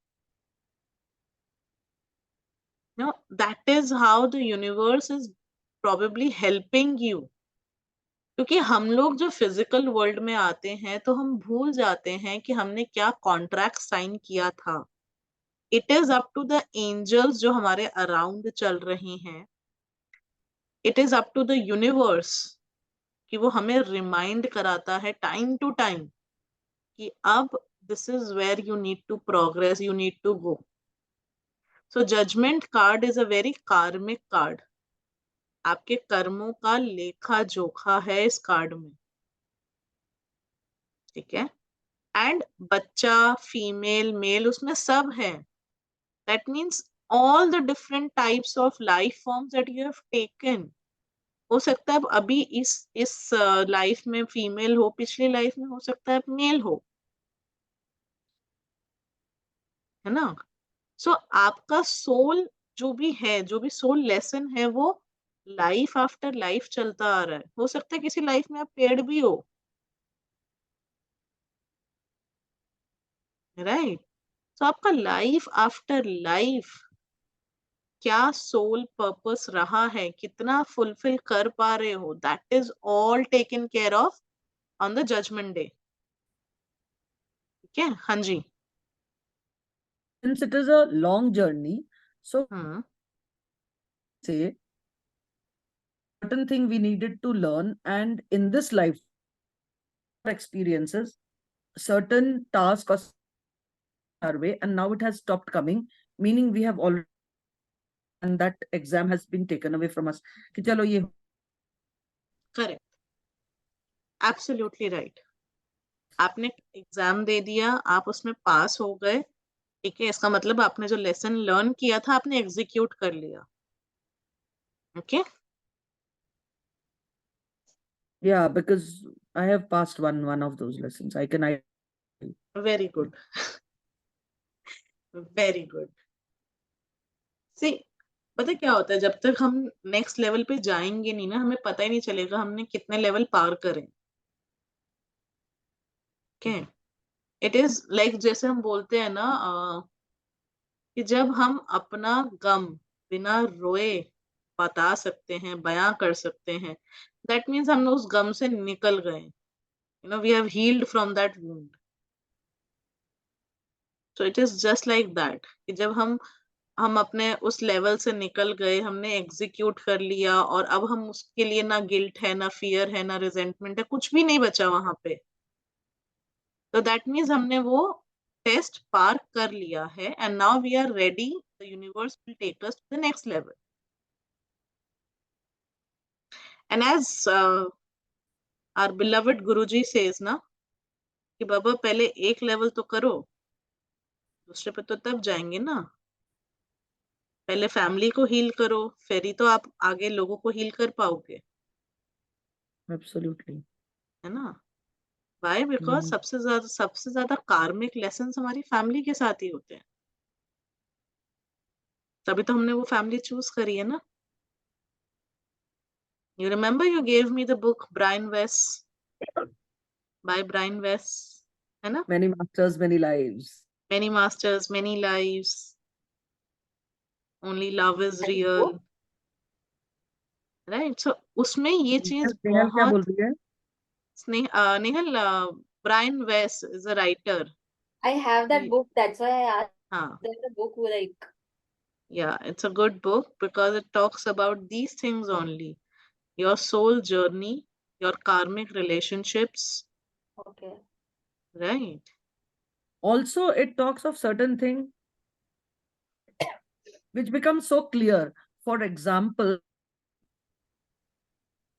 No, that is how the universe is probably helping you। क्योंकि हम लोग जो फिजिकल वर्ल्ड में आते हैं तो हम भूल जाते हैं कि हमने क्या कॉन्ट्रैक्ट साइन किया था। It is up to the angels जो हमारे अराउंड चल रहे हैं, it is up to the universe कि वो हमें रिमाइंड कराता है टाइम टू टाइम कि अब this is where you need to progress, you need to go. So judgement card is a very karmic card. आपके कर्मों का लेखा जोखा है इस कार्ड में। ठीक है, एंड बच्चा, फीमेल, मेल, उसमें सब है। That means all the different types of life forms that you have taken. हो सकता है अब अभी इस लाइफ में फीमेल हो, पिछली लाइफ में हो सकता है मेल हो, है ना। सो आपका सोल जो भी है, जो भी सोल लेसन है, वो लाइफ आफ्टर लाइफ चलता आ रहा है। हो सकता है किसी लाइफ में आप पेड़ भी हो, राइट। तो आपका लाइफ आफ्टर लाइफ क्या सोल पर्पस रहा है, कितना फुलफिल कर पा रहे हो, that is all taken care of on the judgement day. ठीक है, हाँ जी। Since it is a long journey, so hmm, say certain thing we needed to learn, and in this life experiences, certain tasks our way, and now it has stopped coming, meaning we have already, and that exam has been taken away from us. कि चलो ये correct, absolutely right. आपने exam दे दिया, आप उसमें पास हो गए। ठीक है, इसका मतलब आपने जो लेसन लर्न किया था आपने एग्जीक्यूट कर लिया। Okay, yeah, because I have passed one of those lessons. I very good, very good. See, पता है क्या होता है, जब तक हम नेक्स्ट लेवल पे जाएंगे नहीं ना, हमें पता ही नहीं चलेगा हमने कितने लेवल पार करे। ओके, इट इज लाइक जैसे हम बोलते हैं ना कि जब हम अपना गम बिना रोए बता सकते हैं, बयां कर सकते हैं, दैट मीन्स हम उस गम से निकल गए। You know, we have healed from that wound. So it is just like that कि जब हम अपने उस लेवल से निकल गए, हमने एग्जीक्यूट कर लिया, और अब हम उसके लिए ना गिल्ट है, ना फियर है, ना रिजेंटमेंट है, कुछ भी नहीं बचा वहां पे। तो दैट मीन्स हमने वो टेस्ट पार कर लिया है, and now we are ready, the universe will take us to the next level. And as our beloved Guruji says ना कि बाबा पहले एक लेवल तो करो, दूसरे पे तो तब जाएंगे ना। पहले फैमिली को हील करो, फिर ही तो आप आगे लोगों को हील कर पाओगे, absolutely. है ना। वाई? Because Mm. सबसे ज्यादा कार्मिक लेसन हमारी फैमिली के साथ ही होते हैं। तभी तो हमने वो फैमिली चूज करी है ना। You remember you gave me the book Brian Weiss, by Brian Weiss, है ना। Many masters, many lives. Many masters many lives, only love is Nice real, book. Right. So उसमें ये चीज नेहल क्या बहुत बोल रही है? Nehal, Brian Weiss is a writer. I have that book. That's why I asked. हाँ, There's a book like, yeah, it's a good book because it talks about these things only: your soul journey, your karmic relationships, okay. right? Also, it talks of certain thing which becomes so clear. For example,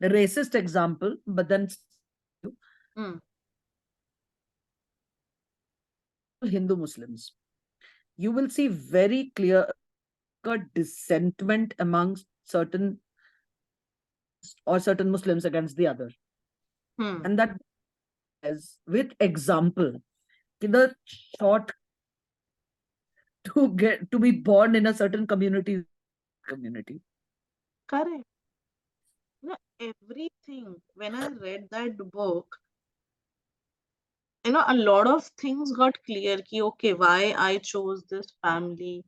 a racist example, but then Hmm. Hindu Muslims. you will see very clear dissentiment amongst certain or certain Muslims against the other. And that is with example, the short to get to be born in a certain community. Correct. You know, everything. When I read that book, you know, a lot of things got clear कि okay, why I chose this family.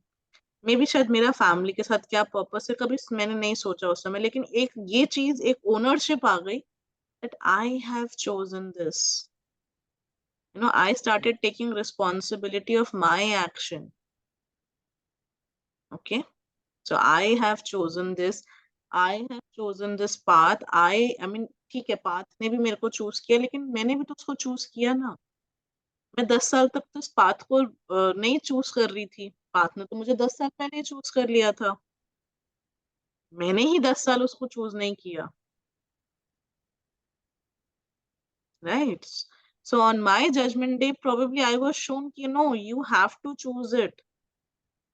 Maybe शायद मेरा family के साथ क्या purpose है कभी मैंने नहीं सोचा उस समय, लेकिन एक ये चीज, एक ओनरशिप आ गई that I have chosen this. You know, I started taking responsibility of my action. Okay. So I have chosen this. I have chosen this path. I mean, ठीक है, path ने भी मेरे को चूज किया, लेकिन मैंने भी तो उसको चूज किया ना. मैं 10 साल तक तो इस पाथ को नहीं चूज कर रही थी. पाथ ने तो मुझे 10 साल पहले चूज कर लिया था. मैंने ही 10 साल उसको चूज नहीं किया. Right. So on my judgment day, probably I was shown कि no, you have to choose it.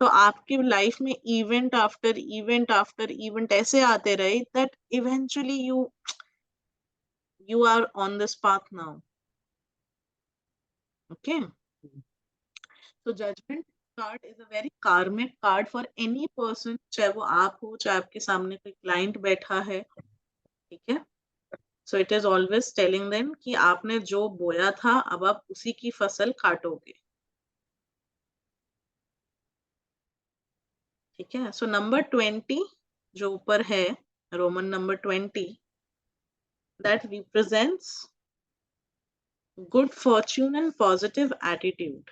तो आपकी लाइफ में event after event after event ऐसे आते रहे that eventually you are on this path now. Okay. So judgment card is a very karmic card for any person, चाहे वो आप हो, चाहे आपके सामने कोई क्लाइंट बैठा है. ठीक है. So it is always telling them कि आपने जो बोया था अब आप उसी की फसल काटोगे. ठीक है. सो नंबर 20 जो ऊपर है, Roman number 20, that represents good fortune and positive attitude.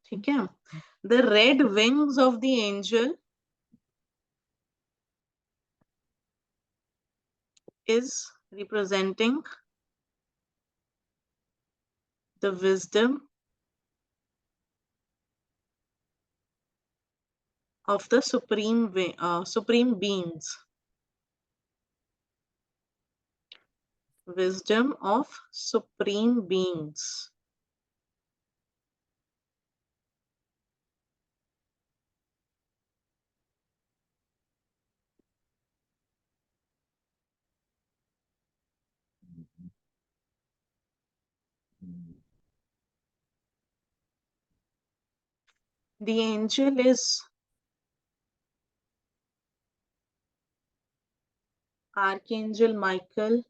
ठीक है. The red wings of the angel is representing the wisdom of the supreme beings. Wisdom of supreme beings. The angel is Archangel Michael.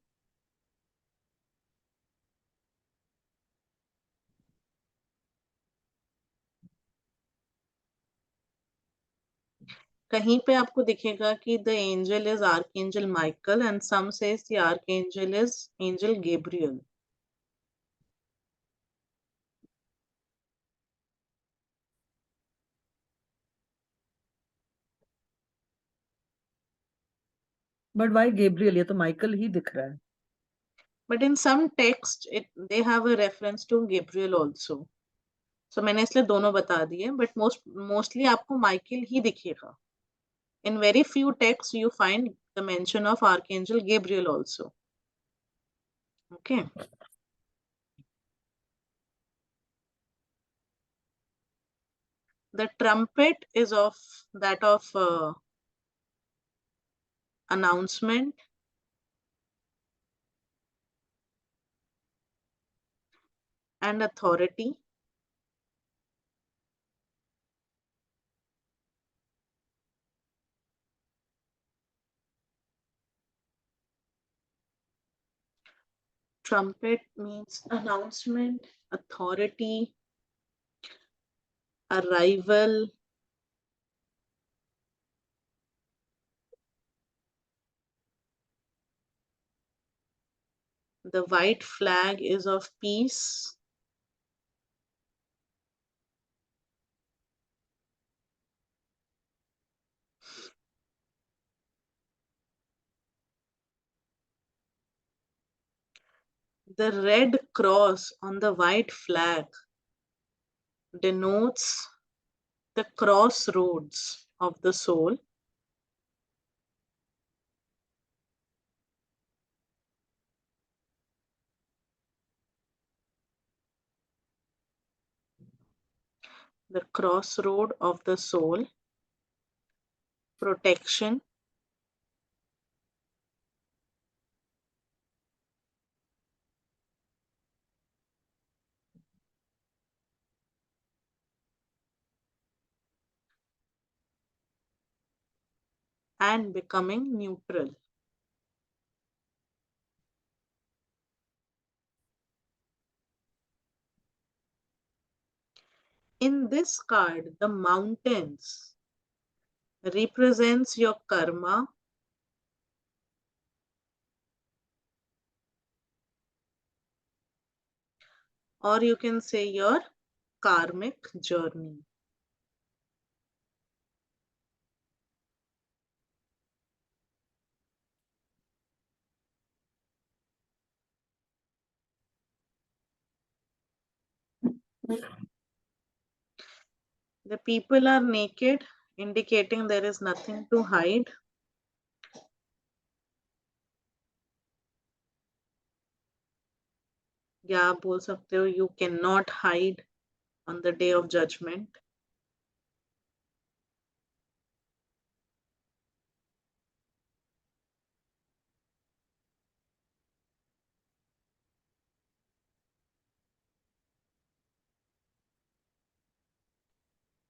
कहीं पे आपको दिखेगा कि the angel is Archangel Michael and some says the archangel is Angel Gabriel. But why Gabriel? ये तो Michael ही दिख रहा है. But in some text they have a reference to Gabriel also. So मैंने इसलिए दोनों बता दिए, but mostly आपको माइकल ही दिखेगा. In very few texts you find the mention of Archangel Gabriel also. Okay. The trumpet is of that of announcement and authority. Trumpet means announcement, authority, arrival. The white flag is of peace. The red cross on the white flag denotes the crossroads of the soul. The crossroad of the soul, protection, and becoming neutral. In this card, the mountains represents your karma, or you can say your karmic journey. The people are naked, indicating there is nothing to hide. या आप बोल सकते हो you cannot hide on the day of judgment.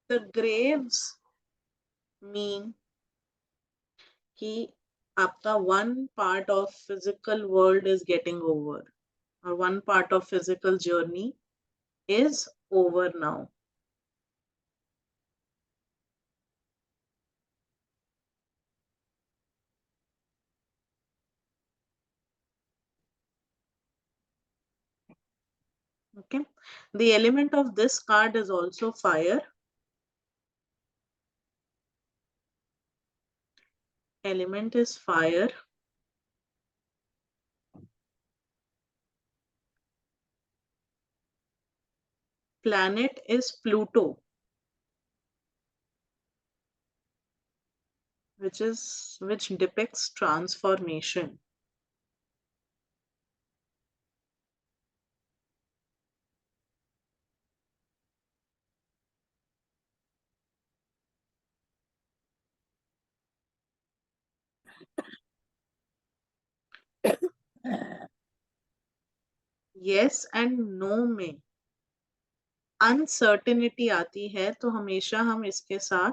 The graves mean कि आपका one part of physical world is getting over, or one part of physical journey is over now. Okay. The element of this card is also fire. Element is fire. Planet is Pluto, which depicts transformation. Yes and no में uncertainty आती है तो हमेशा हम इसके साथ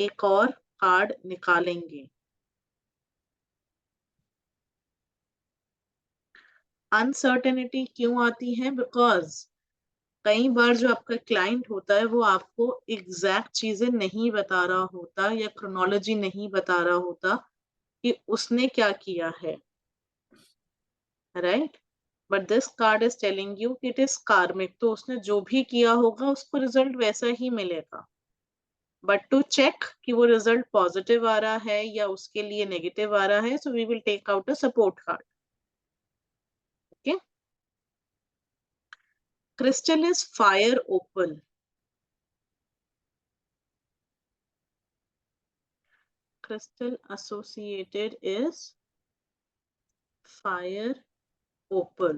एक और कार्ड निकालेंगे. अनसर्टेनिटी क्यों आती है? बिकॉज कई बार जो आपका क्लाइंट होता है वो आपको एग्जैक्ट चीजें नहीं बता रहा होता या क्रोनोलॉजी नहीं बता रहा होता कि उसने क्या किया है, right? But this card is telling you it is कार्मिक, तो उसने जो भी किया होगा उसको रिजल्ट वैसा ही मिलेगा. बट टू चेक कि वो रिजल्ट पॉजिटिव आ रहा है या उसके लिए नेगेटिव आ रहा है, so we will take out a support card. Okay. Crystal is fire opal. Crystal associated is fire opal.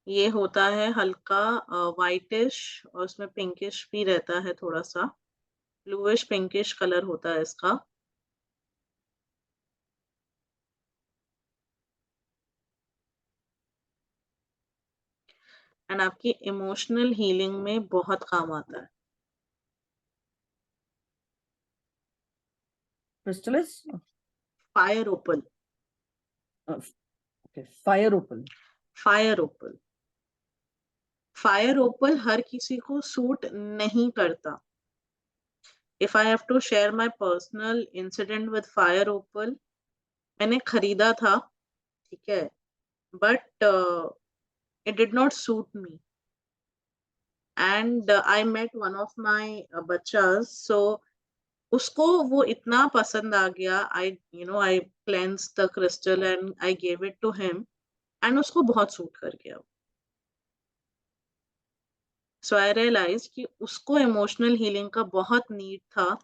ये होता है हल्का व्हाइटिश और उसमें पिंकिश भी रहता है, थोड़ा सा ब्लूइश पिंकिश कलर होता है इसका. एंड आपकी इमोशनल हीलिंग में बहुत काम आता है. Crystal is fire opal. okay. Fire opal. Fire opal. Fire opal हर किसी को सूट नहीं करता. If I have to share my personal incident with fire opal, मैंने खरीदा था, ठीक है, but it did not suit me, and I met one of my bachas, so उसको वो इतना पसंद आ गया. I cleansed the crystal and I gave it to him. And उसको बहुत सूट कर गया। सो आई रियलाइज कि उसको इमोशनल हीलिंग का बहुत नीड था,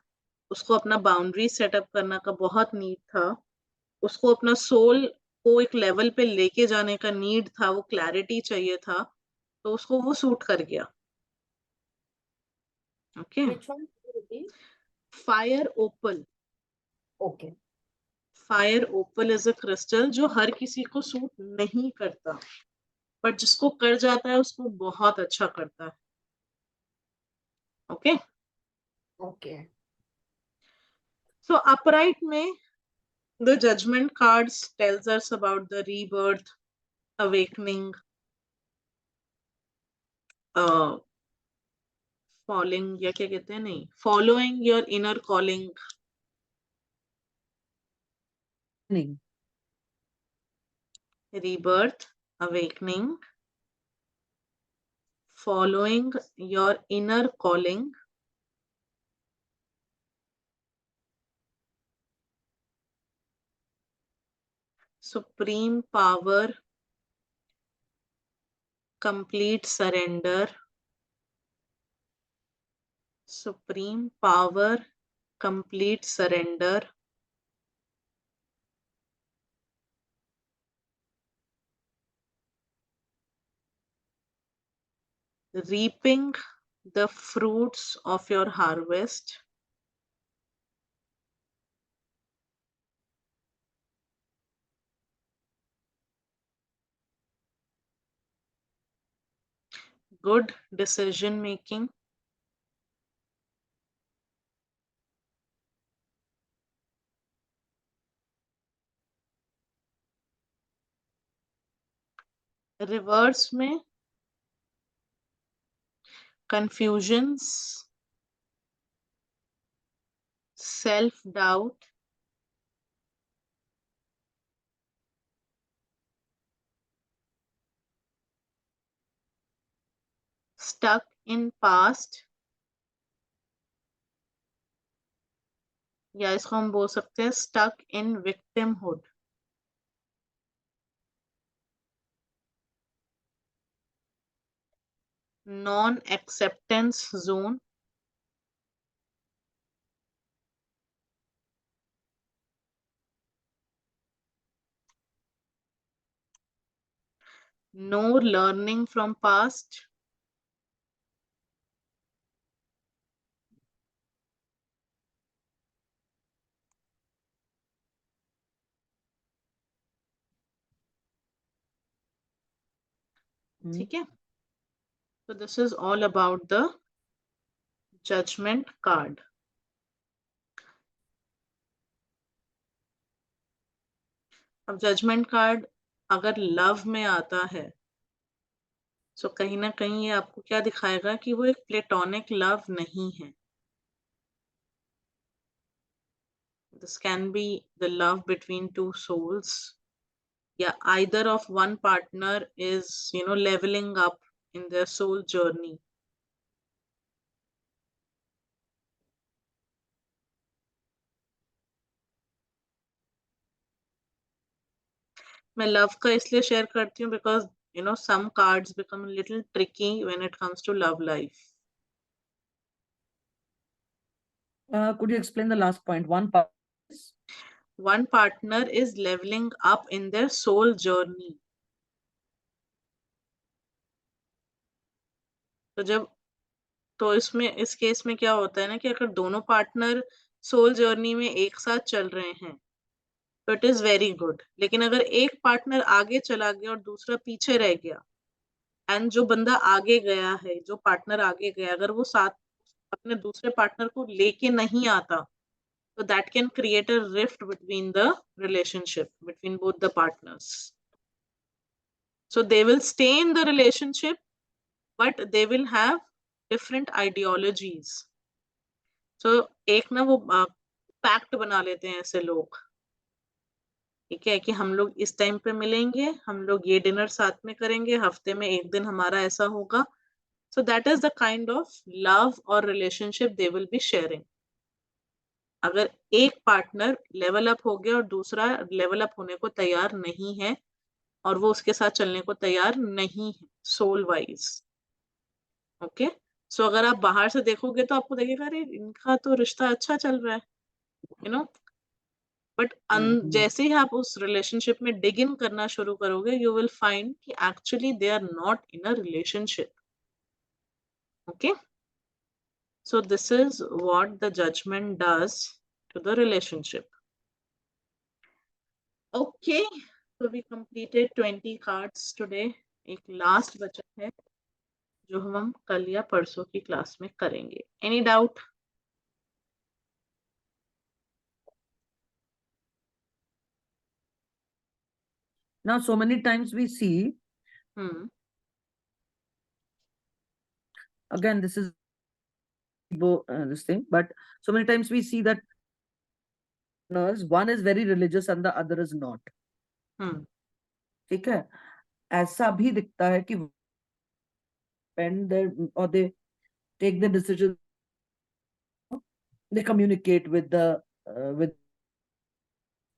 उसको अपना बाउंड्री सेटअप करना का बहुत नीड था, उसको अपना सोल को एक लेवल पे लेके जाने का नीड था, वो क्लैरिटी चाहिए था, तो उसको वो सूट कर गया। Okay. Which one? Ruby? Fire opal. Okay. Fire opal is a crystal जो हर किसी को सूट नहीं करता, बट जिसको कर जाता है उसको बहुत अच्छा करता है। ओके। Okay. सो अपराइट में the judgement cards tells us about the rebirth, awakening, falling, या क्या कहते हैं, नहीं, फॉलोइंग योर इनर कॉलिंग, नहीं, rebirth, awakening, following your inner calling, supreme power, complete surrender, supreme power, complete surrender, reaping the fruits of your harvest, good decision making, reverse में confusions, self doubt, stuck in past, या इसको हम बोल सकते हैं stuck in victimhood, non acceptance zone, no learning from past, ठीक है। So this is all about the judgment card. अब जजमेंट कार्ड अगर लव में आता है, तो कहीं ना कहीं ये आपको क्या दिखाएगा कि वो एक प्लेटोनिक लव नहीं है। This can be the love between two souls, या either of one partner is leveling up in their soul journey. मैं लव का इसलिए शेयर करती हूँ because some cards become a little tricky when it comes to love life. Could you explain the last point? One partner is leveling up in their soul journey. तो इसमें इस case में क्या होता है ना कि अगर दोनों पार्टनर सोल जर्नी में एक साथ चल रहे हैं तो इट इज वेरी गुड, लेकिन अगर एक पार्टनर आगे चला गया और दूसरा पीछे रह गया, एंड जो बंदा आगे गया है, जो पार्टनर आगे गया, अगर वो साथ अपने दूसरे पार्टनर को लेके नहीं आता, तो that can create a rift between the relationship, between both the partners. So they will stay in the relationship, but they will have different ideologies. So एक ना वो पैक्ट बना लेते हैं ऐसे लोग, ठीक है, कि हम लोग इस टाइम पे मिलेंगे, हम लोग ये डिनर साथ में करेंगे, हफ्ते में एक दिन हमारा ऐसा होगा. So that is the kind of love और relationship they will be sharing. अगर एक पार्टनर लेवल अप हो गया और दूसरा लेवल अप होने को तैयार नहीं है, और वो उसके साथ चलने को तैयार नहीं है सोल वाइज। ओके, सो अगर आप बाहर से देखोगे तो आपको लगेगा अरे इनका तो रिश्ता अच्छा चल रहा है, यू नो, बट जैसे ही आप उस रिलेशनशिप में डिग इन करना शुरू करोगे, यू विल फाइंड कि actually they are not in a relationship. Okay, so this is what the judgment does to the relationship. Okay, so we completed 20 cards today. एक last बचा है जो हम कल या परसों की क्लास में करेंगे। Any doubt? Now, so many times we see, again, this is this thing, but so many times we see that one is very religious and the other is not. ठीक है, ऐसा भी दिखता है कि when they or they take the decision, they communicate with the with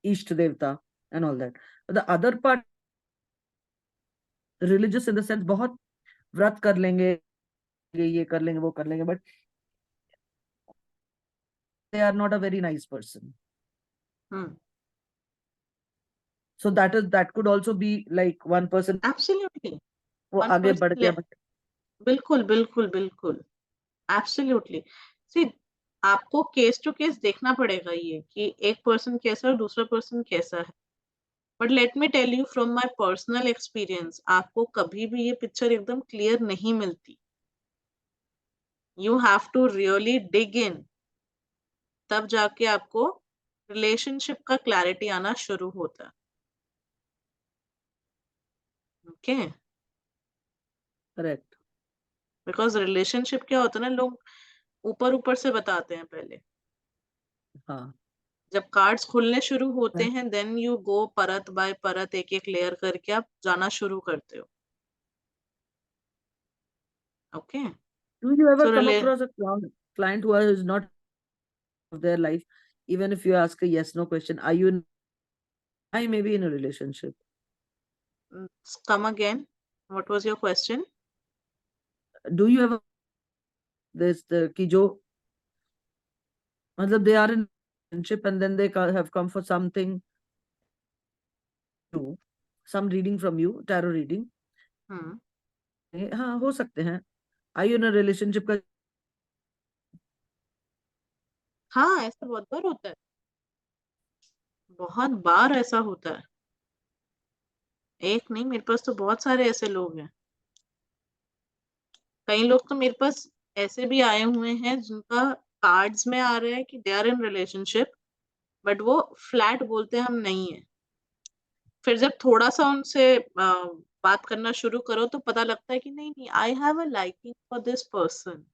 Ishta Devta and all that. But the other part, religious in the sense, बहुत व्रत कर लेंगे, ये कर लेंगे, वो कर लेंगे, but they are not a very nice person. So that could also be like one person. Absolutely. वो One आगे person बढ़ के बिल्कुल बिल्कुल बिल्कुल, एब्सोल्युटली। सी, आपको केस टू केस देखना पड़ेगा ये कि एक पर्सन कैसा है और दूसरा पर्सन कैसा है। But let me tell you from my personal experience, आपको कभी भी ये पिक्चर एकदम क्लियर नहीं मिलती। You have to really dig in, तब जाके आपको रिलेशनशिप का क्लैरिटी आना शुरू होता है। Okay, correct. बिकॉज रिलेशनशिप क्या होता है ना, लोग ऊपर ऊपर से बताते हैं पहले। हाँ, जब कार्ड्स खुलने शुरू होते Right. हैं, देन यू गो परत बाय परत, एक एक लेयर करके आप जाना शुरू करते हो। Okay, Do you ever so come across a client who is not of their life, even if you ask a yes no question, are you I may be in a relationship? come again, what was your question? Do you ever this the कि जो मतलब they are in relationship and then they have come for something new, some reading from you, tarot reading. हाँ, हो सकते हैं। Are you in a relationship का? हाँ, ऐसा बहुत बार होता है, बहुत बार ऐसा होता है। एक नहीं, मेरे पास तो बहुत सारे ऐसे लोग हैं। कई लोग तो मेरे पास ऐसे भी आए हुए हैं जिनका कार्ड्स में आ रहा है कि they are in relationship, but वो फ्लैट बोलते हैं हम नहीं है। फिर जब थोड़ा सा उनसे बात करना शुरू करो तो पता लगता है कि नहीं नहीं, I have a liking for this person.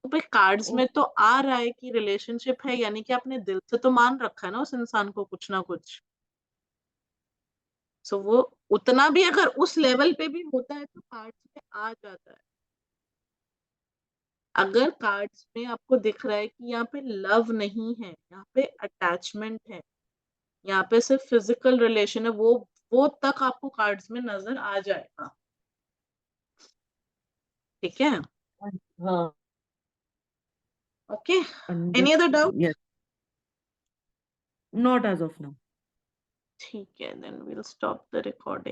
तो भाई कार्ड्स में तो आ रहा है कि रिलेशनशिप है, यानी कि आपने दिल से तो मान रखा है ना उस इंसान को कुछ ना कुछ। सो वो उतना भी अगर उस लेवल पे भी होता है तो कार्ड्स में आ जाता है। अगर कार्ड्स में आपको दिख रहा है कि यहाँ पे लव नहीं है, यहाँ पे अटैचमेंट है, यहाँ पे सिर्फ फिजिकल रिलेशन है, वो तक आपको कार्ड्स में नजर आ जाएगा। ठीक है, हाँ, okay. Any other doubt? yes, not as of now. ठीक है, then we'll stop the recording.